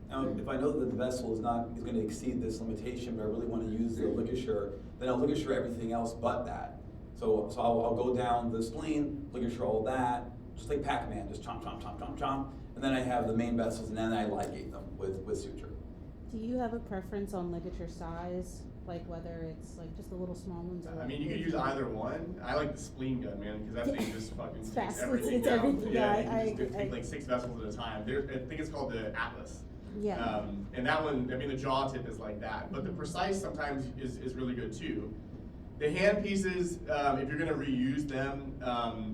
Now, if I know that the vessel is going to exceed this limitation, but I really want to use the ligature, then I'll ligature everything else but that. So I'll go down the spleen, ligature all that, just like Pac-Man, just chomp, chomp, chomp, chomp, chomp, and then I have the main vessels, and then I ligate them with suture. Do you have a preference on ligature size, like whether it's like just the little small ones? Or I mean, you could use either one. I like the spleen gun, man, because that thing just fucking It's takes fast. everything It's down. everything. Yeah, Yeah, you can just I take like 6 vessels at a time. I think it's called the Atlas. Yeah. And that one, I mean, the jaw tip is like that, but the precise sometimes is really good too. The hand pieces, if you're gonna reuse them,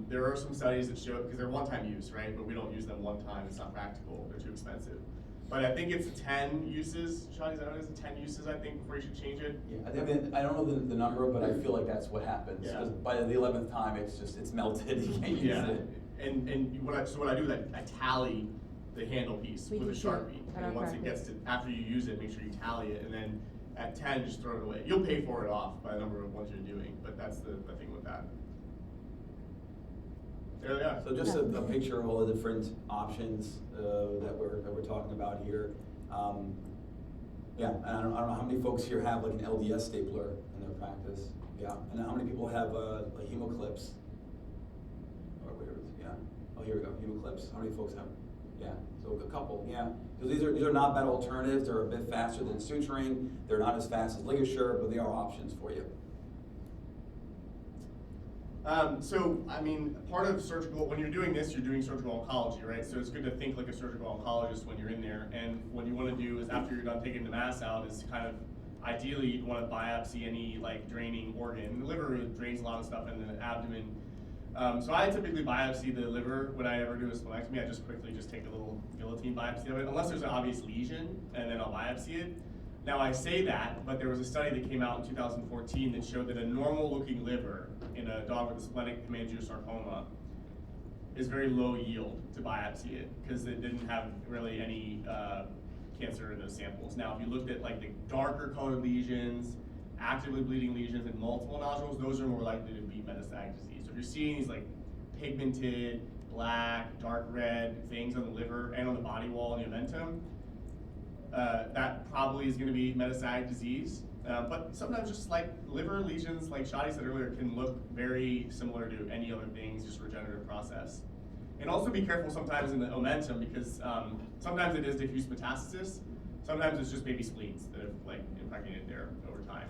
there are some studies that show, because they're one-time use, right? But we don't use them one time, it's not practical, they're too expensive. But I think it's 10 uses, Sean, is that what it is? 10 uses, I think, before you should change it? Yeah, I don't know the number, but I feel like that's what happens. Yeah. Because by the 11th time, it's melted, you can't use Yeah, it. and what I do is I tally the handle piece We with a do too, Sharpie. at our And once it gets practice. to, after you use it, make sure you tally it, and then at 10, just throw it away. You'll pay for it off by the number of ones you're doing, but that's the thing with that. There they are. So just a picture of all the different options that we're talking about here. Yeah, and I don't know how many folks here have like an LDS stapler in their practice. Yeah, and how many people have like hemoclips? Or where is it? Yeah. Oh, here we go. Hemoclips. How many folks have? Yeah. So a couple. Yeah. So these are not bad alternatives. They're a bit faster than suturing. They're not as fast as ligature, but they are options for you. So, I mean, part of surgical, when you're doing this, you're doing surgical oncology, right? So it's good to think like a surgical oncologist when you're in there. And what you want to do is after you're done taking the mass out is kind of, ideally you'd want to biopsy any like draining organ. The liver drains a lot of stuff in the abdomen. So I typically biopsy the liver when I ever do a splenectomy. I just quickly take a little guillotine biopsy of it, unless there's an obvious lesion, and then I'll biopsy it. Now I say that, but there was a study that came out in 2014 that showed that a normal looking liver in a dog with a splenic hemangiosarcoma is very low yield to biopsy it, because it didn't have really any cancer in those samples. Now if you looked at like the darker colored lesions, actively bleeding lesions, and multiple nodules, those are more likely to be metastatic disease. So if you're seeing these like pigmented, black, dark red things on the liver and on the body wall in the omentum, that probably is going to be metastatic disease. But sometimes just like liver lesions, like Shadi said earlier, can look very similar to any other things, just regenerative process. And also be careful sometimes in the omentum, because sometimes it is diffuse metastasis. Sometimes it's just baby spleens that have like impregnated there over time.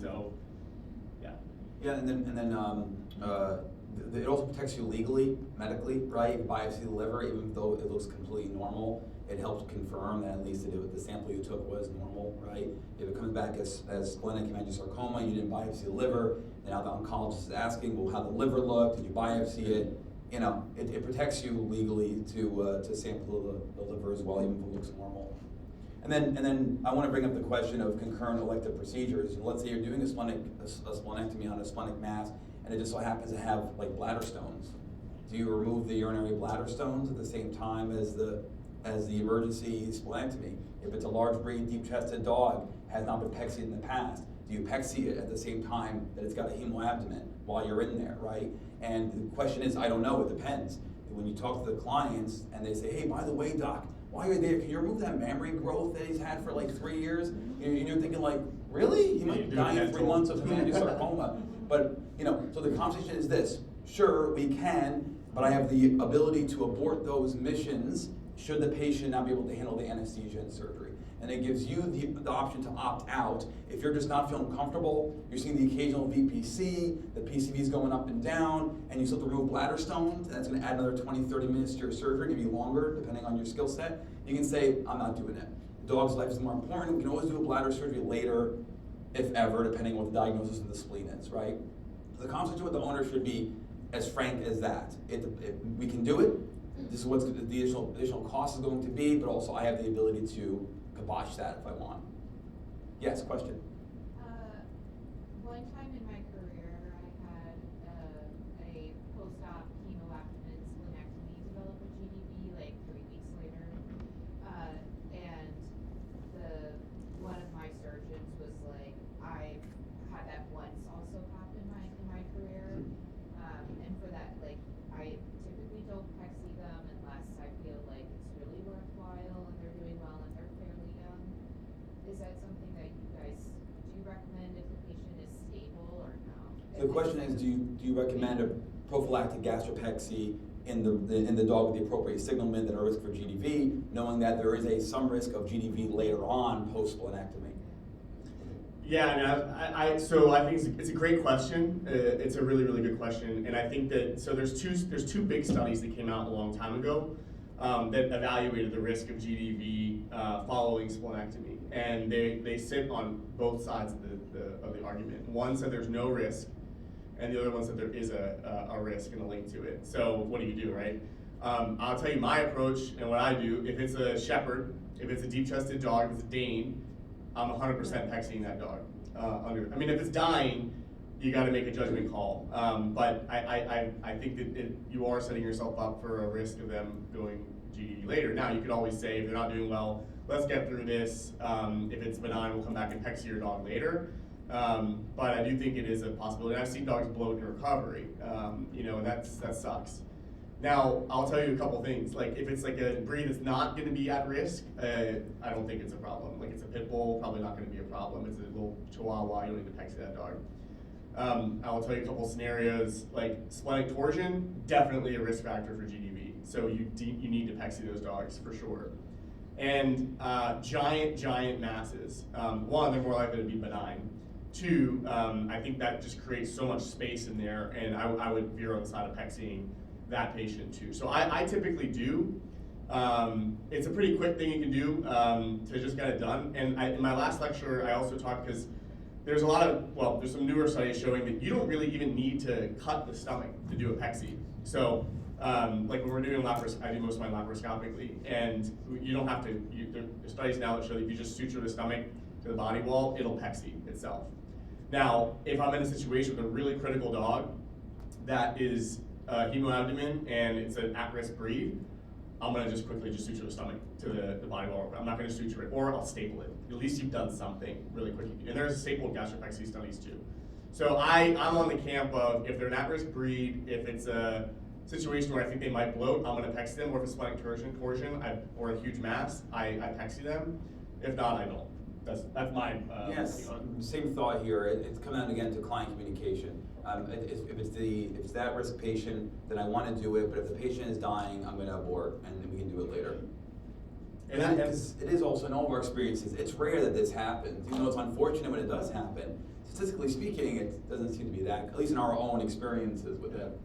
So, yeah. Yeah, and then it also protects you legally, medically, right? You biopsy the liver, even though it looks completely normal, it helps confirm that at least the sample you took was normal, right? If it comes back as splenic hemangiosarcoma, you didn't biopsy the liver, and now the oncologist is asking, well, how the liver looked, did you biopsy it? You know, it protects you legally to sample the liver as well, even if it looks normal. And then I want to bring up the question of concurrent elective procedures. Let's say you're doing a splenectomy on a splenic mass, and it just so happens to have like bladder stones. Do you remove the urinary bladder stones at the same time as the emergency splenectomy? If it's a large breed, deep-chested dog, has not been pexied in the past, do you pexy it at the same time that it's got a hemoabdomen while you're in there, right? And the question is, I don't know, it depends. When you talk to the clients and they say, hey, by the way, doc, while you're there, can you remove that mammary growth that he's had for like 3 years? And you're thinking like, really? He might die in 3 months of hemangiosarcoma. But, you know, so the conversation is this: sure, we can, but I have the ability to abort those missions should the patient not be able to handle the anesthesia and surgery. And it gives you the option to opt out. If you're just not feeling comfortable, you're seeing the occasional VPC, the PCV is going up and down, and you still have to remove bladder stones, and that's going to add another 20, 30 minutes to your surgery, maybe longer, depending on your skill set, you can say, I'm not doing it. The dog's life is more important. We can always do a bladder surgery later, if ever, depending on what the diagnosis of the spleen is, right? The conversation with the owner should be as frank as that. We can do it. This is what the additional cost is going to be, but also I have the ability to kibosh that if I want. Yes, question? One time in my career, I had a post-op hemoabdomen splenectomy develop a GDB like 3 weeks later. And one of my surgeons was like, I've had that once also happen in my career. And for that, like, I typically question is, do you recommend a prophylactic gastropexy in the dog with the appropriate signalment and a risk for GDV, knowing that there is some risk of GDV later on post-splenectomy? Yeah, so I think it's a great question. It's a really, really good question, and I think that there's two big studies that came out a long time ago that evaluated the risk of GDV following splenectomy, and they sit on both sides of the argument. One said there's no risk, and the other one said there is a risk and a link to it. So what do you do, right? I'll tell you my approach and what I do. If it's a shepherd, if it's a deep-chested dog, if it's a Dane, I'm 100% pexing that dog. I mean, if it's dying, you got to make a judgment call. But I think that you are setting yourself up for a risk of them going GD later. Now, you could always say, if they're not doing well, let's get through this. If it's benign, we'll come back and pex your dog later. But I do think it is a possibility. And I've seen dogs bloat in recovery, and that sucks. Now, I'll tell you a couple things. Like, if it's like a breed that's not going to be at risk, I don't think it's a problem. Like, it's a pit bull, probably not going to be a problem. It's a little chihuahua, you don't need to pex that dog. I will tell you a couple scenarios. Like, splenic torsion, definitely a risk factor for GDV. So you need to pexy those dogs for sure. And giant masses. One, they're more likely to be benign. Two, I think that just creates so much space in there, and I would veer on the side of pexing that patient too. So I typically do. It's a pretty quick thing you can do to just get it done. And in my last lecture, I also talked, because there's some newer studies showing that you don't really even need to cut the stomach to do a pexy. So like when we're doing I do most of my laparoscopically, and you don't have to, there's studies now that show that if you just suture the stomach to the body wall, it'll pexy itself. Now, if I'm in a situation with a really critical dog that is Hemoabdomen and it's an at-risk breed, I'm gonna just quickly suture the stomach to the body wall. I'm not gonna suture it, or I'll staple it. At least you've done something really quick. And there's stapled gastropexy studies too. So I'm on the camp of, if they're an at-risk breed, if it's a situation where I think they might bloat, I'm gonna pexy them, or if it's splenic torsion, or a huge mass, I pexy them. If not, I don't. That's my yes. Same thought here. It's coming out again to client communication. If it's that risk patient, then I want to do it. But if the patient is dying, I'm going to abort, and then we can do it later. And it is also, in all of our experiences, it's rare that this happens. Even though it's unfortunate when it does happen, statistically speaking, it doesn't seem to be that. At least in our own experiences with it.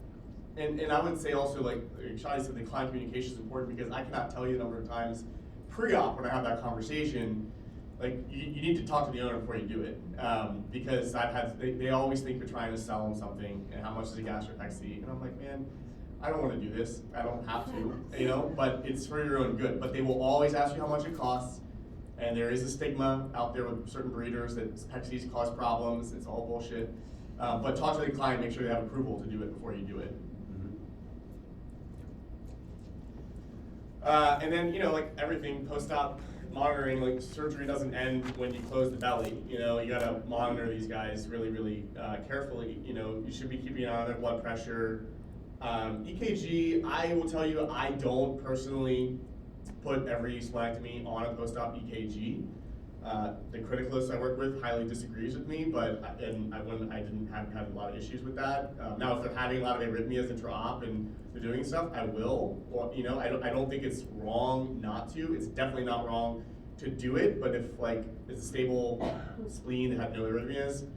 And I would say also, like Shadi said, the client communication is important, because I cannot tell you the number of times pre-op when I have that conversation. Like, you need to talk to the owner before you do it, because they always think you're trying to sell them something, and how much is a gastropexy, and I'm like, man, I don't want to do this, I don't have to, but it's for your own good. But they will always ask you how much it costs, and there is a stigma out there with certain breeders that pexies cause problems. It's all bullshit. But talk to the client, make sure they have approval to do it before you do it. And then, like everything post-op monitoring, like surgery doesn't end when you close the belly. You gotta monitor these guys really, really carefully. You should be keeping an eye on their blood pressure. EKG, I will tell you, I don't personally put every splenectomy on a post-op EKG. The criticalist I work with highly disagrees with me, but I didn't have a lot of issues with that. Now, if they're having a lot of arrhythmias intra-op and they're doing stuff, I will. Well, I don't think it's wrong not to. It's definitely not wrong to do it. But if it's a stable spleen that had no arrhythmias,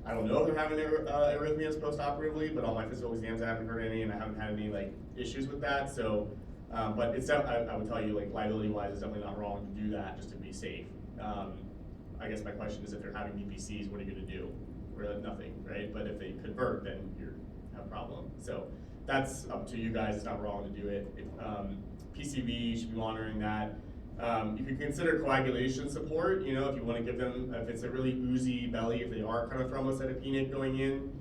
I don't know if they're having arrhythmias post-operatively, but on my physical exams I haven't heard any, and I haven't had any issues with that. So, but it's I would tell you, liability-wise, it's definitely not wrong to do that just to be safe. I guess my question is, if they're having DPCs, what are you going to do? Or nothing, right? But if they convert, then you have a problem. So that's up to you guys. It's not wrong to do it. PCV, you should be monitoring that. You could consider coagulation support, if you want to give them, if it's a really oozy belly, if they are kind of thrombocytopenic going in.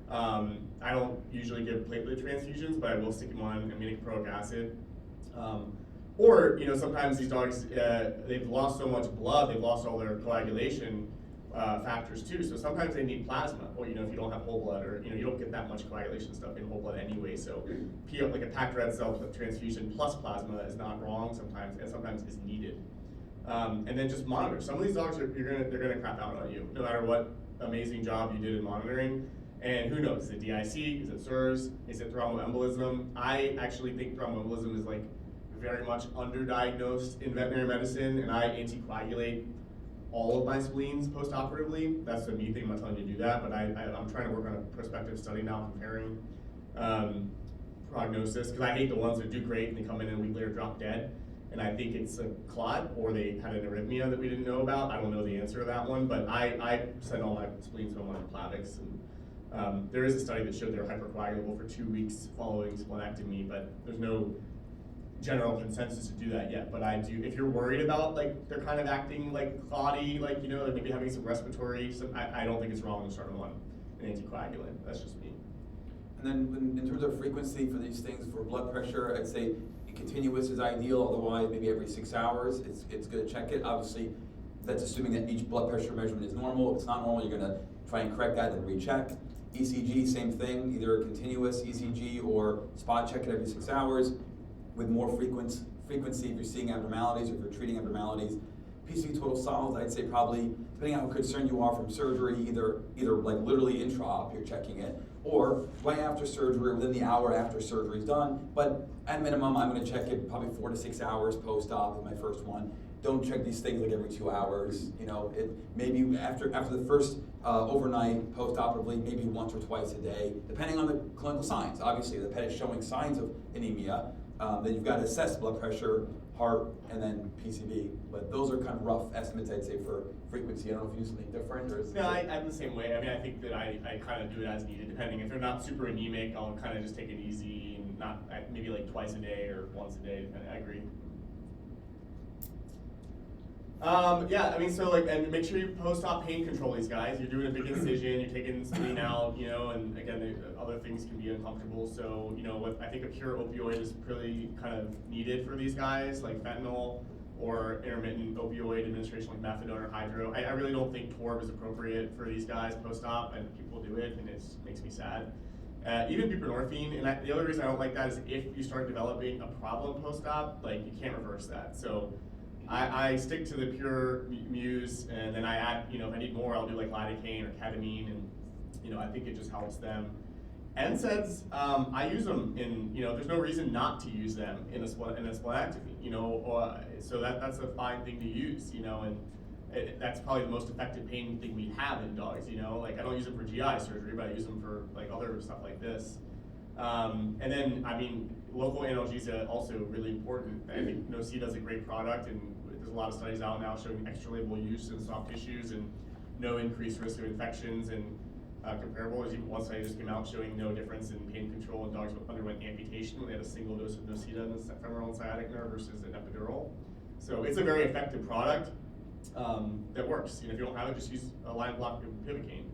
I don't usually give platelet transfusions, but I will stick them on aminoproic acid. Or, sometimes these dogs, they've lost so much blood, they've lost all their coagulation factors too. So sometimes they need plasma, or, if you don't have whole blood, or, you don't get that much coagulation stuff in whole blood anyway. So like a packed red cell transfusion plus plasma is not wrong sometimes, and sometimes is needed. And then just monitor. Some of these dogs, they're gonna crap out on you, no matter what amazing job you did in monitoring. And who knows, is it DIC, is it SIRS, is it thromboembolism? I actually think thromboembolism is like very much underdiagnosed in veterinary medicine, and I anticoagulate all of my spleens post-operatively. That's a me thing, I'm not telling you to do that, but I'm trying to work on a prospective study now comparing prognosis, because I hate the ones that do great and they come in and a week later drop dead. And I think it's a clot, or they had an arrhythmia that we didn't know about. I don't know the answer to that one, but I send all my spleens home on Plavix. And there is a study that showed they were hypercoagulable for 2 weeks following splenectomy, but there's no general consensus to do that yet. But I do, if you're worried about like they're kind of acting like clotty, like, you know, like maybe having some respiratory, I don't think it's wrong to start them on an anticoagulant. That's just me. And then in terms of frequency for these things, for blood pressure, I'd say continuous is ideal. Otherwise, maybe every 6 hours, it's good to check it. Obviously, that's assuming that each blood pressure measurement is normal. If it's not normal, you're going to try and correct that and recheck. ECG, same thing, either a continuous ECG or spot check it every 6 hours with more frequency if you're seeing abnormalities or if you're treating abnormalities. PCV total solids, I'd say probably, depending on how concerned you are from surgery, either like literally intra-op, you're checking it, or right after surgery, within the hour after surgery is done. But at minimum, I'm going to check it probably 4 to 6 hours post-op with my first one. Don't check these things like every 2 hours. You know, it maybe after the first overnight post-operatively, maybe once or twice a day, depending on the clinical signs. Obviously, the pet is showing signs of anemia. Then you've got to assess blood pressure, heart, and then PCV. But those are kind of rough estimates, I'd say, for frequency. I don't know if you do something different, or is no, I'm the same way. I mean, I think that I kind of do it as needed, depending. If they're not super anemic, I'll kind of just take it easy and not maybe like twice a day or once a day. I agree. Yeah, I mean, so like, and make sure you post-op pain control these guys. You're doing a big incision, you're taking spleen out, you know, and again, other things can be uncomfortable. So, you know, what I think a pure opioid is pretty kind of needed for these guys, like fentanyl or intermittent opioid administration like methadone or hydro. I really don't think Torb is appropriate for these guys post-op, and people do it, and it makes me sad. Even buprenorphine, and the other reason I don't like that is if you start developing a problem post-op, like you can't reverse that. So I stick to the pure Muse, and then I add, you know, if I need more, I'll do like lidocaine or ketamine, and, you know, I think it just helps them. NSAIDs, I use them in, you know, there's no reason not to use them in a splenectomy, you know, so that's a fine thing to use, you know, and that's probably the most effective pain thing we have in dogs, you know, like I don't use them for GI surgery, but I use them for like other stuff like this. And then, I mean, local analgesia also really important. I think NoC does a great product, and there's a lot of studies out now showing extra-label use in soft tissues and no increased risk of infections, and comparable. As even one study just came out showing no difference in pain control in dogs who underwent amputation when they had a single dose of Nocita in the femoral and sciatic nerve versus an epidural. So it's a very effective product that works. You know, if you don't have it, just use a line block of Pivocaine.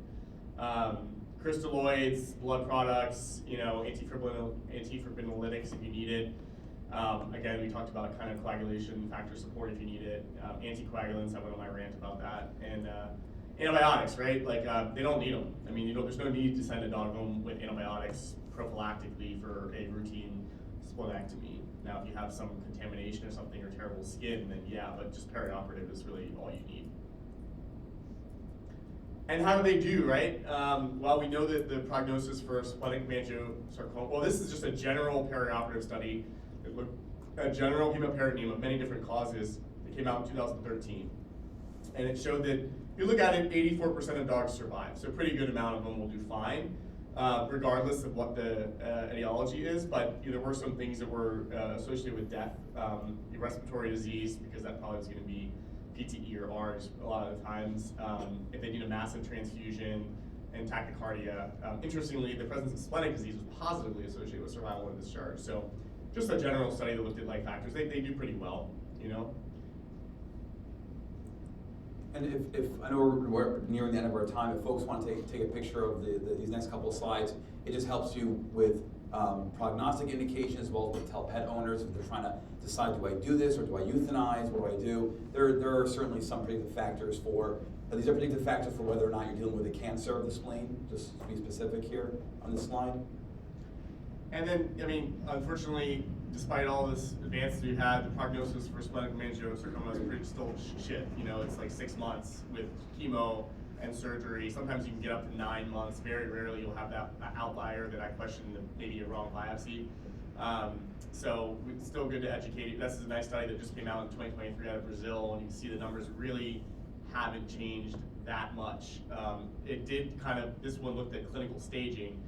Crystalloids, blood products, you know, antifibrinolytics if you need it. Again, we talked about kind of coagulation factor support if you need it. Anticoagulants, I went on my rant about that. And antibiotics, right? Like, they don't need them. I mean, you know, there's no need to send a dog home with antibiotics prophylactically for a routine splenectomy. Now, if you have some contamination or something or terrible skin, then yeah, but just perioperative is really all you need. And how do they do, right? Well, we know that the prognosis for splenic hemangiosarcoma, well, this is just a general perioperative study that looked at general hemoperitoneum of many different causes that came out in 2013. And it showed that if you look at it, 84% of dogs survive. So a pretty good amount of them will do fine, regardless of what the etiology is. But there were some things that were associated with death, respiratory disease, because that probably was going to be PTE or ARDS a lot of the times, if they need a massive transfusion, and tachycardia. Interestingly, the presence of splenic disease was positively associated with survival and discharge. So just a general study that looked at like factors, they do pretty well, you know? And if I know we're nearing the end of our time, if folks want to take a picture of these next couple of slides, it just helps you with prognostic indications, as well as tell pet owners if they're trying to decide, do I do this or do I euthanize, what do I do? There are certainly some predictive factors for, these are predictive factors for whether or not you're dealing with a cancer of the spleen, just to be specific here on this slide. And then, I mean, unfortunately, despite all this advances we've had, the prognosis for splenic hemangiosarcoma is pretty still shit. You know, it's like 6 months with chemo, and surgery. Sometimes you can get up to 9 months. Very rarely you'll have that outlier that I question maybe a wrong biopsy. So it's still good to educate you. This is a nice study that just came out in 2023 out of Brazil, and you can see the numbers really haven't changed that much. It did this one looked at clinical staging,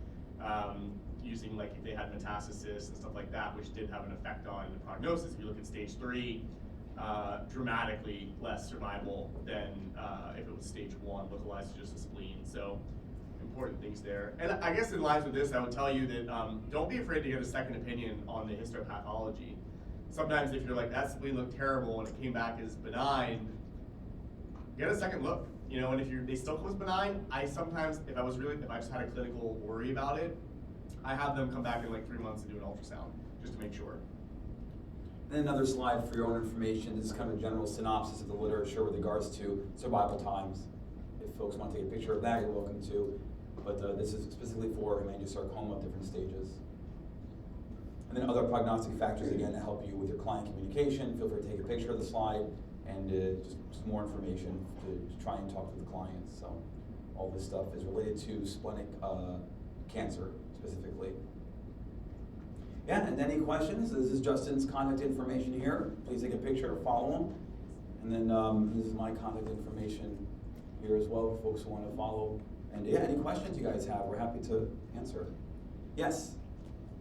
using like if they had metastasis and stuff like that, which did have an effect on the prognosis. If you look at stage 3, dramatically less survival than if it was stage 1, localized to just a spleen. So important things there. And I guess in line with this, I would tell you that don't be afraid to get a second opinion on the histopathology. Sometimes if you're like, that spleen looked terrible and it came back as benign, get a second look. You know, and if they still come as benign, I sometimes, if I just had a clinical worry about it, I have them come back in like 3 months and do an ultrasound, just to make sure. And then another slide for your own information. This is kind of a general synopsis of the literature with regards to survival times. If folks want to take a picture of that, you're welcome to. But this is specifically for hemangiosarcoma of different stages. And then other prognostic factors, again, to help you with your client communication. Feel free to take a picture of the slide and just more information to try and talk to the clients. So all this stuff is related to splenic cancer specifically. Yeah, and any questions? This is Justin's contact information here. Please take a picture, follow him. And then this is my contact information here as well for folks who want to follow. And yeah, any questions you guys have, we're happy to answer. Yes?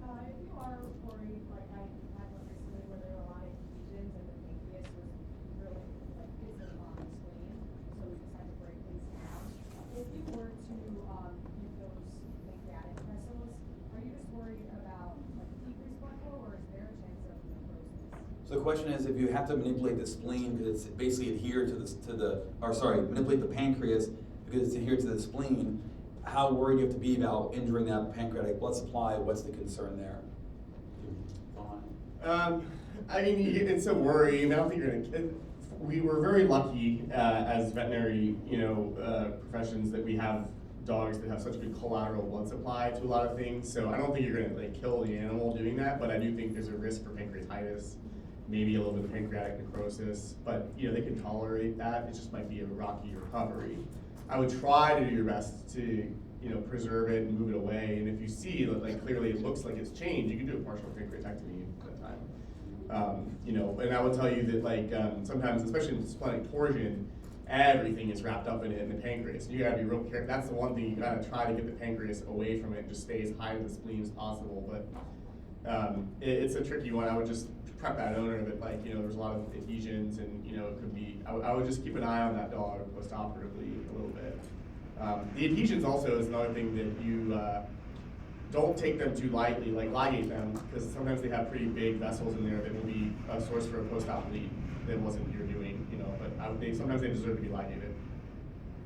If you are worried, like I had one recently where there were a lot of lesions and the pancreas was really like pissing on the spleen, so we just had to break these down. If you were to use those pancreatic vessels, are you just worried about like decreased blood flow, or is there a chance of necrosis? So the question is, if you have to manipulate the spleen because it's basically adhered manipulate the pancreas because it's adhered to the spleen, how worried you have to be about injuring that pancreatic blood supply? What's the concern there? I mean, it's a worry. I mean, I don't think you're gonna. We were very lucky as veterinary, professions that we have dogs that have such a good collateral blood supply to a lot of things. So I don't think you're gonna like kill the animal doing that, but I do think there's a risk for pancreatitis, maybe a little bit of pancreatic necrosis. But they can tolerate that. It just might be a rocky recovery. I would try to do your best to preserve it and move it away. And if you see that like clearly it looks like it's changed, you can do a partial pancreatectomy at that time. And I would tell you that like sometimes, especially in splenic torsion, everything is wrapped up in it in the pancreas. You gotta be real careful. That's the one thing you gotta try to get the pancreas away from it and just stay as high to the spleen as possible. But it's a tricky one. I would just prep that owner that like there's a lot of adhesions and it could be. I would just keep an eye on that dog postoperatively a little bit. The adhesions also is another thing that you don't take them too lightly, like ligate them, because sometimes they have pretty big vessels in there that will be a source for a post-op bleed that wasn't your doing, but sometimes they deserve to be ligated.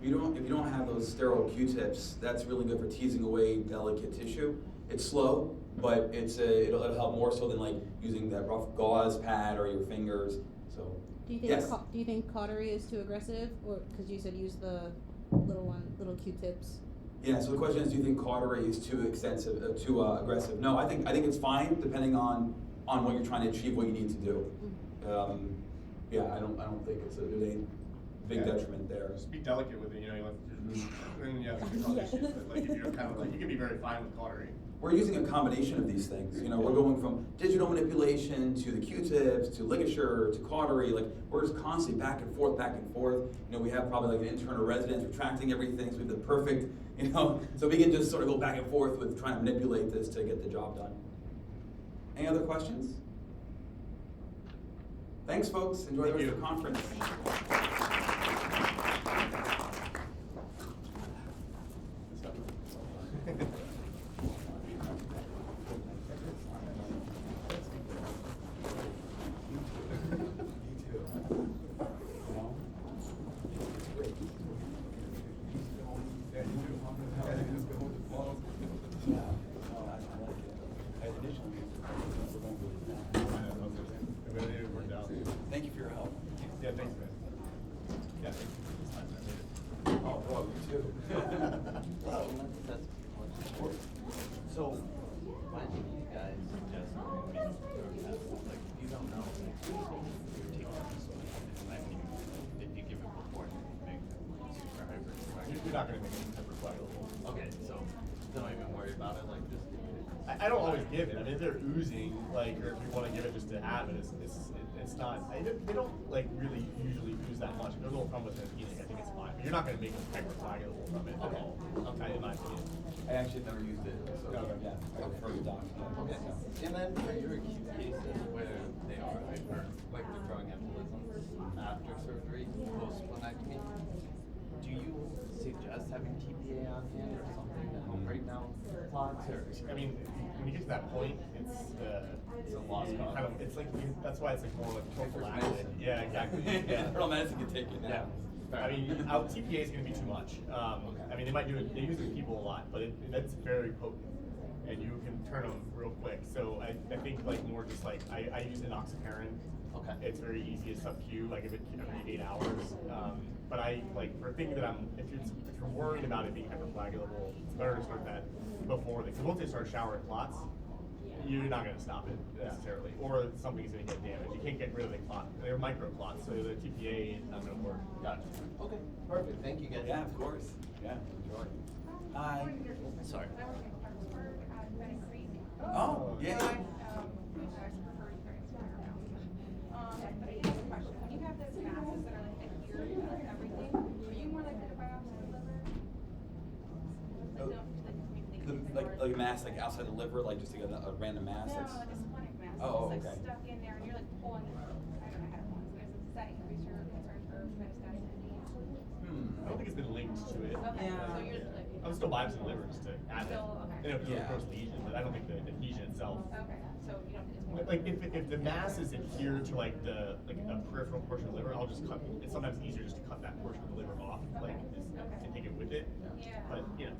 If you don't have those sterile Q-tips, that's really good for teasing away delicate tissue. It's slow, but it'll help more so than like using that rough gauze pad or your fingers. So Do you think cautery is too aggressive, or because you said use the little Q-tips? Yeah. So the question is, do you think cautery is too extensive, too aggressive? No, I think it's fine depending on what you're trying to achieve, what you need to do. Mm-hmm. I don't think there's any big detriment there. Just be delicate with it, and issues, but like if you're you can be very fine with cautery. We're using a combination of these things. We're going from digital manipulation to the Q-tips to ligature to cautery. Like we're just constantly back and forth, back and forth. We have probably like an internal residence retracting everything, so we have the perfect, so we can just sort of go back and forth with trying to manipulate this to get the job done. Any other questions? Thanks, folks. Enjoy the rest of the conference. Thank you for your help. Yeah, thanks, man. not gonna make it hypercoagulable. Okay, so don't even worry about it. Like just. I don't always give it. I mean, if they're oozing, like, or if you want to give it just to have it, it's not. They don't like really usually ooze that much. If there's a little problem with it eating, I think it's fine. But you're not going to make it hypercoagulable from it at all. Okay, in my opinion. I actually never used it, so Okay. yeah, I prefer the doc. Okay. And then for your acute cases where they are hyper, like they're growing embolisms after surgery, post splenectomy, do you suggest having TPA on hand or something to help break down clots? Or I mean, when you get to that point, it's a lost cause. kind of, it's like that's why it's like more like prophylactic. medicine. Yeah, exactly. Yeah. Internal medicine can take it. Yeah. I mean, TPA is going to be too much. I mean, they might do it. They use it in people a lot, but that's very potent, and you can turn them real quick. So I think like more just like I use enoxaparin. Okay. It's very easy to sub-Q. I give it every 8 hours. But I like for a thing that if you're worried about it being hypercoagulable, it's better to start that before because once they start showering clots, you're not going to stop it necessarily, or something's going to get damaged. You can't get rid of the clot. They're micro clots, so the TPA is not going to work. Gotcha. Okay. Perfect. Thank you guys. Yeah, of course. Yeah, enjoy. Hi. Sorry. I work in Parkersburg, Benny Creek. Oh, yeah. But I have a question. When you have those masses that are like adhered to everything, are you more likely to biopsy the liver? Like a mass like outside the liver, like just to get a random mass? No, That's- like a splenic mass. Oh, It's okay. like stuck in there and you're like pulling it. I don't know how to once, but does that increase your concern for metastatic disease? I don't think it's been linked to it. Okay, Yeah. so you're like. I would still biopsy the liver just to add it. Still, okay. You know, Yeah. gross lesion, but I don't think the adhesion itself. Okay, so you don't, it's more. Like if the mass is adhered to like a peripheral portion of the liver, I'll just cut. It's sometimes easier just to cut that portion of the liver off, like and take it with it. Yeah. But you know,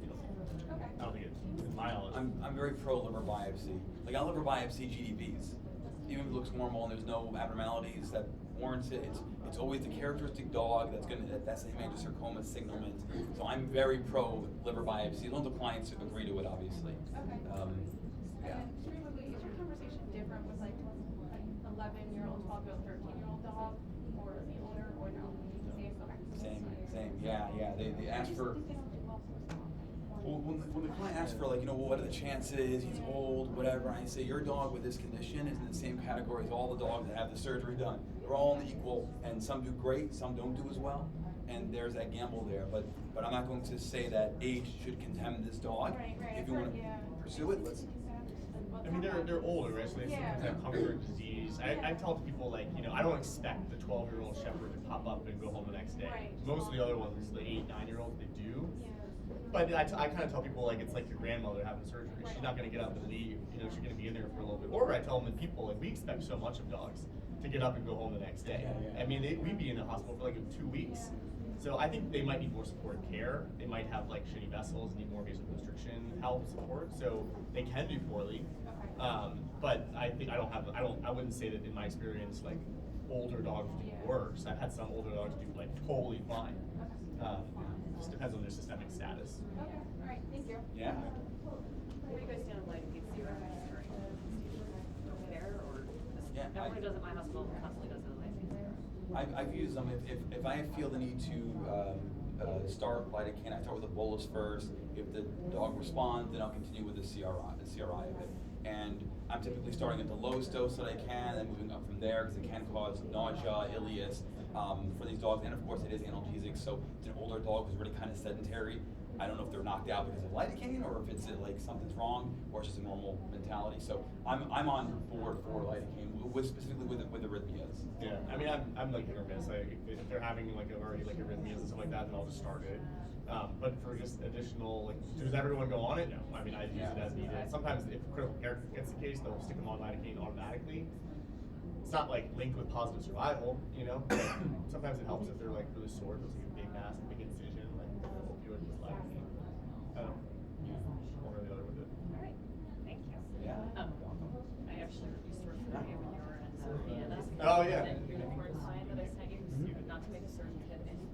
Okay. I don't think it's in my knowledge. I'm very pro liver biopsy. Like I'll liver biopsy GDVs, even if it looks normal and there's no abnormalities that warrants it. It's always the characteristic dog that's the hemangiosarcoma signalment. So I'm very pro liver biopsy. As long as the clients agree to it, obviously. Okay. Yeah. And then just quickly, is your conversation different with like 11-year-old, 12-year-old, 13-year-old dog, or the owner, or no? Same. Okay. Same. Yeah. They ask for. Well, when the client asks for like, what are the chances, he's old, whatever, I say your dog with this condition is in the same category as all the dogs that have the surgery done. They're all equal, and some do great, some don't do as well, and there's that gamble there. But I'm not going to say that age should condemn this dog. Right. If you want to pursue it, let's. I mean, they're older, right? So they sometimes have comfort disease. I tell people like, I don't expect the 12-year-old shepherd to pop up and go home the next day. Right. Most of the other ones, the 8, 9-year-olds, they do. Yeah. But I kind of tell people like it's like your grandmother having surgery. She's not going to get up and leave. She's going to be in there for a little bit. Or I tell them that people like we expect so much of dogs to get up and go home the next day. Yeah. I mean, we'd be in the hospital for like 2 weeks. So I think they might need more supportive care. They might have like shitty vessels, need more vasoconstriction help support. So they can do poorly. But I think I wouldn't say that in my experience like older dogs do worse. I've had some older dogs do like totally fine. Just depends on their systemic status. Okay, all right, thank you. Yeah. Where do you guys stand on like zero there or Yeah, everyone does it at my hospital constantly does it like I've used them if I feel the need to start lidocaine. I start with a bolus first. If the dog responds, then I'll continue with the CRI of it. And I'm typically starting at the lowest dose that I can, and moving up from there because it can cause nausea, ileus for these dogs. And of course, it is analgesic, so it's an older dog who's really kind of sedentary. I don't know if they're knocked out because of lidocaine or if it's like something's wrong or it's just a normal mentality. So I'm on board for lidocaine, specifically with arrhythmias. Yeah, I mean, I'm like hit or miss. If they're having like already like arrhythmias and stuff like that, then I'll just start it. But for just additional, like, does everyone go on it? No. I mean, I use it as needed. Sometimes if critical care gets the case, they'll stick them on lidocaine automatically. It's not like linked with positive survival, But sometimes it helps if they're like really sore, if it's like a big mass, a big incision, like opioid with lidocaine. I don't know. One or the other with it. all right, thank you. Yeah. I actually used to work for you when you were in Vienna. Oh, yeah. And your unicorn sign that I sent you, not to make a surgeon kid any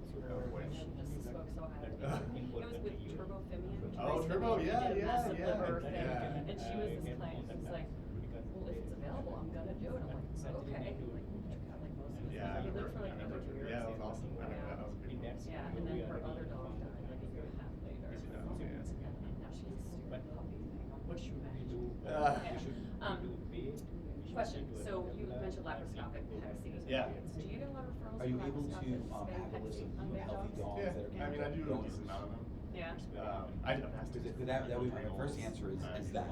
Which? just spoke so highly. It was with Turbofimian. Oh, Turbo, yeah. Liver thing. Yeah. And she was this client, she was like, well, if it's available, I'm gonna do it. I'm like, okay. Like, most of the Yeah, I he remember. lived for like another 2 years. Yeah, that was awesome. I remember that. That was a big one. Yeah, and then her other dog died like a year and a half like puppy thing. What should we do? Question, so you mentioned laparoscopic PEC. Yeah. Do you get a lot of referrals? Are you for able to laparoscopic have a list of on big healthy dogs Yeah, that are? I mean, I do a decent amount of them. Yeah. I'm asked to. That would be my first answer is that.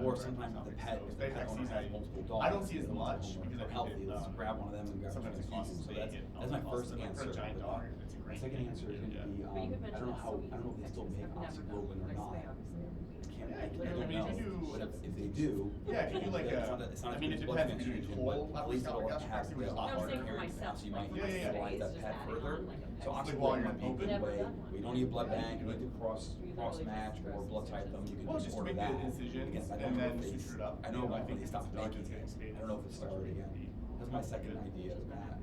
Or sometimes if the pet owner has multiple dogs. I don't see as much because I They're healthy, let's grab one of them and grab sometimes it costs transfusions. So big and that's my first also answer. for a giant but, dog, it's a My great second thing. answer is gonna be, But you had I don't know how, I don't know if they still make oxyglobin or not. I Literally, don't I mean, know, if you do- but if they do. Yeah, if you do like it's a, not it's not I mean, as it good as blood depends if you're transfusion, doing cold but at least it'll laparoscopic have gastric, the which is a lot No, I'm saying carrying for myself, capacity, you like, might for Yeah, yeah, yeah. utilize that just pet adding further. on, like, a So PEC. oxyglobin might be a I've good never way, done one. we don't need a blood Yeah, bank, you you need do to cross match or blood type them, you can Well, just just to order make that. the incisions Again, I and don't know then if they- suture it up. I know You know, I when think they it's stopped the dog making is getting it, spayed I don't know if it started again. That's my second idea of that.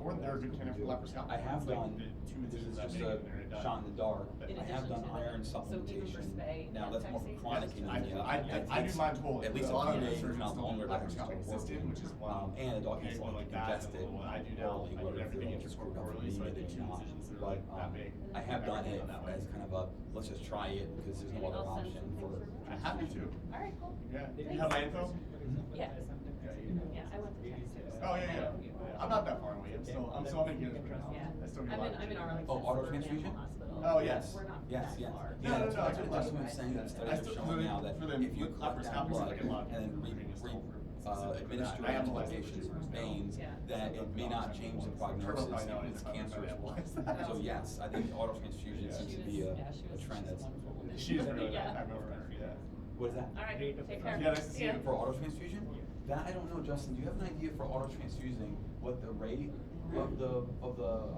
Or they're a good candidate for laparoscopic. I have It's like done, the two this is incisions that just big a and they're done. shot in the dark, In I have addition done to iron that. So even for supplementation. spay Now, and that's more for PEC? chronic Yes, anemia. I do Takes mine totally. at least A a lot few of days, if surgeons not don't longer, do to actually laparoscopic start assisted, working. which is one. And the dog gets Yeah, like like that, and congested. what I do now, orally, I do whether everything they're into screwed up orally, so I do immediately two or not. incisions that are But, like that big. I have done it that way. as kind of a, let's just try it, because there's no Maybe other I'll send option some for. things for- I'm happy to. All right, cool. Yeah. You have my info? Yeah. Yeah, you- Yeah, I went to Texas. Oh, yeah, yeah. I'm not that far away. I'm still in Petersburg now. Yeah. I still get a I'm lot in, of I'm in shit. Arlington. Oh, auto so we're in transfusion? Animal Hospital. Oh, yes. We're not Yes, that yes. far. Yeah, No, that's no, what no, that's what no. I'm saying, that I studies are still- showing now that for the if you collect that laparoscopic, blood I get a lot of and then people treating us for administer I am applications licensed or veins, Yeah. that it may not change the prognosis if it's cancerous. So yes, I think auto transfusion seems to be a trend that's. She is really Yeah. nice. I remember her, yeah. What is that? All right, take care. Yeah, nice to see you. For auto transfusion? That I don't know, Justin, do you have an idea for auto transfusing, what the rate of the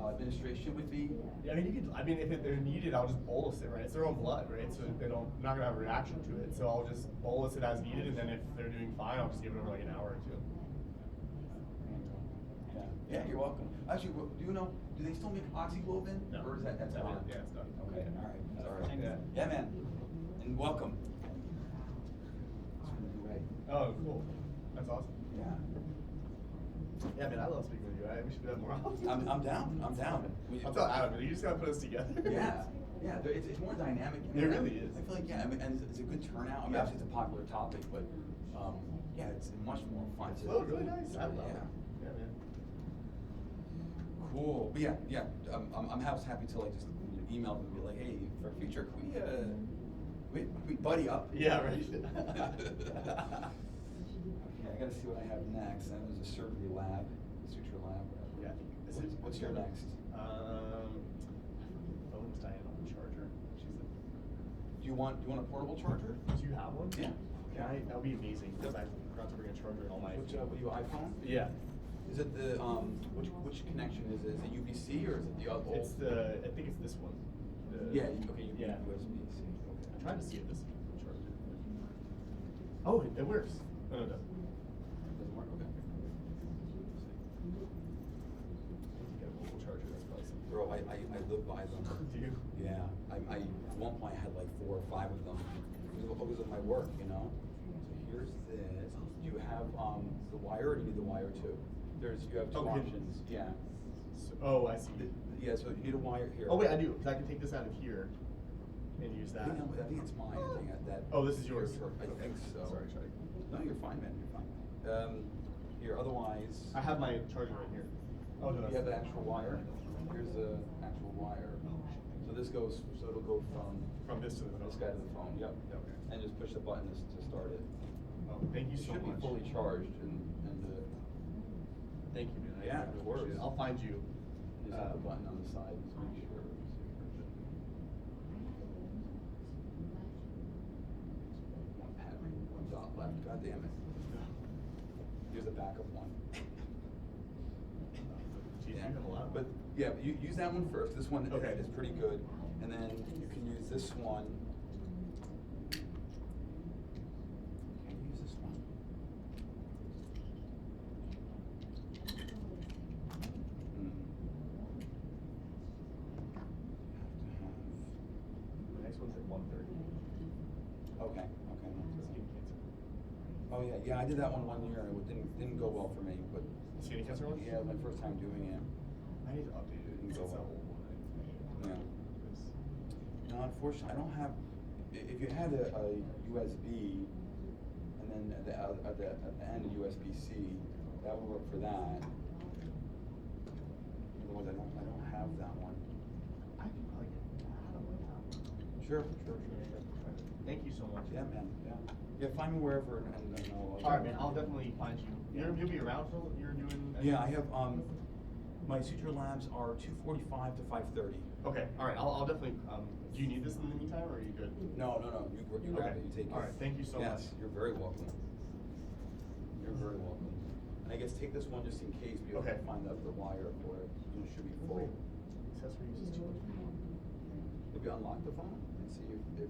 administration would be? Yeah, I mean, if they're needed, I'll just bolus it, right? It's their own blood, right? So they're not gonna have a reaction to it. So I'll just bolus it as needed, and then if they're doing fine, I'll just give it over like an hour or two. Yeah, you're welcome. Actually, do you know, do they still make oxyglobin? No. Or is that's Yeah, gone? yeah, it's done. Okay, all right, sorry. Yeah. Yeah, man, and welcome. It's gonna be great. Oh, cool. That's awesome. Yeah. Yeah, man, I love speaking with you. We should do that more often. I'm down, I'm down. I'll tell Adam, you just gotta put us together. Yeah, yeah, it's more dynamic. It really is. I feel like, yeah, I mean, and it's a good turnout. I mean, Yeah. obviously it's a popular topic, but, yeah, it's much more fun to. Oh, really nice. I love it. Yeah. Yeah, man. Cool, but yeah, I'm happy to like just email them and be like, hey, for future, can we buddy up? Yeah, right. Okay, I gotta see what I have next. And there's a surgery lab, suture lab. Yeah. What's your next? Phone's dying on the charger. Do you want a portable charger? Do you have one? Yeah. That would be amazing, because I forgot to bring a charger in all my. Which, what do you, iPhone? Yeah. Is it the, which connection is it? Is it UVC or is it the other? It's I think it's this one. Yeah, okay, Yeah. USB-C. I'm trying to see if this charger. Oh, it works. No, it doesn't. Doesn't work, okay. Get a mobile charger, that's probably something. Bro, I live by them. Do you? Yeah, I at one point I had like 4 or 5 of them because of my work, you know. So here's this. Do you have the wire, or do you need the wire too? You have 2 Okay. options. Yeah. Oh, I see. Yeah, so you need a wire here. Oh wait, I do, because I can take this out of here and use I that. think it's mine. I think that. Oh, this is yours. I think so. Sorry. No, you're fine, man. You're fine. Here, otherwise. I have my charger right here. Oh, no, You have the actual wire. Here's the actual wire. So this goes. So it'll go From this to the phone. this guy to the phone. Yep. Okay. And just push the button to start it. Oh, thank you It so should much. be fully charged and Thank you, man. Yeah, I of appreciate it. course. I'll find you. just hit the button on the side. Just make sure. One pad, one dot left. God damn it. Here's a backup one. Geez, you have a lot. But yeah, you use that one first. This one Okay. is pretty good, and then you can use this one. Can you use this one? The next one's at 1:30. Okay. Skin cancer. Oh yeah. I did that one year, and it didn't go well for me. But Skin cancer one? yeah, it was my first time doing it. I need to update it. Didn't It's go an well. old one. Yeah. No, unfortunately, I don't have if you had a USB and then at the end a USB-C, that would work for that. Otherwise, I don't have that one. I can probably get that on my laptop. Sure. Thank you so much. Yeah, man. Yeah. Yeah. Find me wherever, and I'll. All right, man. I'll definitely find you. You'll be around for you're doing. Yeah, I have my suture labs are 2:45 to 5:30. Okay. All right. I'll definitely. Do you need this in the meantime, or are you good? No. You grab Okay. it. You take it. All right. Thank you so much. Yes, you're very welcome. You're very welcome. And I guess take this one just in case, because Okay. I find out the wire for it. It should be full. Accessories is too much. Maybe unlock the phone and see if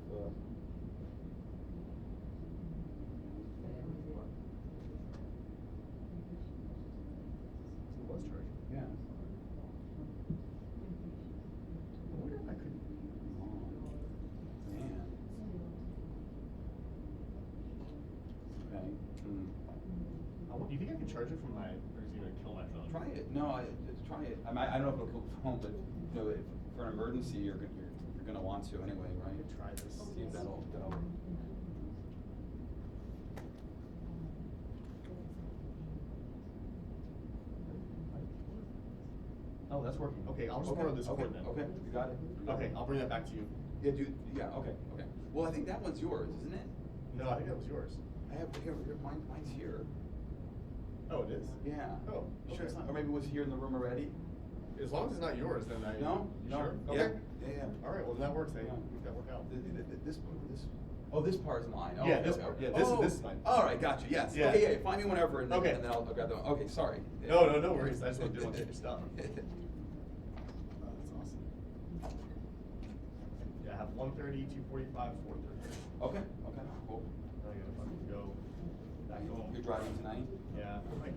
It was charging. yeah. I wonder if I could. Man. Okay. Do you think I could charge it from my, or is it gonna kill my phone? Try it. No, just try it. I don't know if it'll kill the phone, but you know, if, for an emergency, you're gonna want to anyway, right? I could try this. See if that'll. Oh, that's working. Okay, I'll just borrow this cord then. Okay, you got it. Okay, I'll bring that back to you. Yeah, dude. Yeah. Okay. Well, I think that one's yours, isn't it? No, I think that was yours. I have here. Mine's here. Oh, it is? Yeah. Oh, Sure. okay. It's not, or maybe it was here in the room already. As long as it's not yours, then I. No. You No. Sure? Yeah. Okay. Yeah. All right, well, then that works. Yeah. Make that work out. This. Oh, this part is mine. Oh, Yeah, okay, this okay. part. Yeah, this is mine. All right, gotcha. Yes. Yeah. Okay. Yeah. Find me whenever, and then, Okay. and then I'll grab the one. Okay. Sorry. No worries. I just didn't want to take your stuff. Oh, that's awesome. Yeah, I have 1:30, 2:45, 4:30. Okay. Cool. I gotta fucking go back home. You're driving tonight? Yeah, I might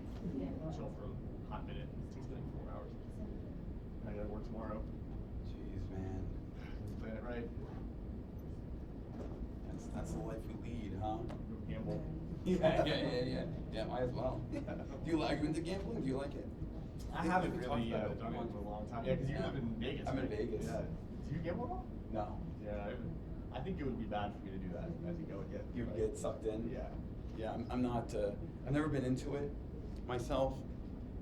chill for a hot minute. It takes me like 4 hours. I gotta work tomorrow. Jeez, man. Plan it right. That's the life we lead, huh? Go gamble. Yeah. Might as well. Are you into gambling? Do you like it? I haven't We really talked about it, done didn't one we? for a long time. Yeah, because you live in Vegas. I'm in right? Vegas. Yeah. Do you gamble at all? No. Yeah, I think it would be bad for me to do that. I think I would get. You get sucked in? Yeah. Yeah, I'm not, I've never been into it myself.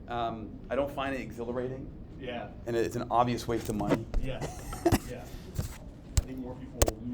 I don't find it exhilarating. Yeah. And it's an obvious waste of money. Yeah. Yeah. I think more people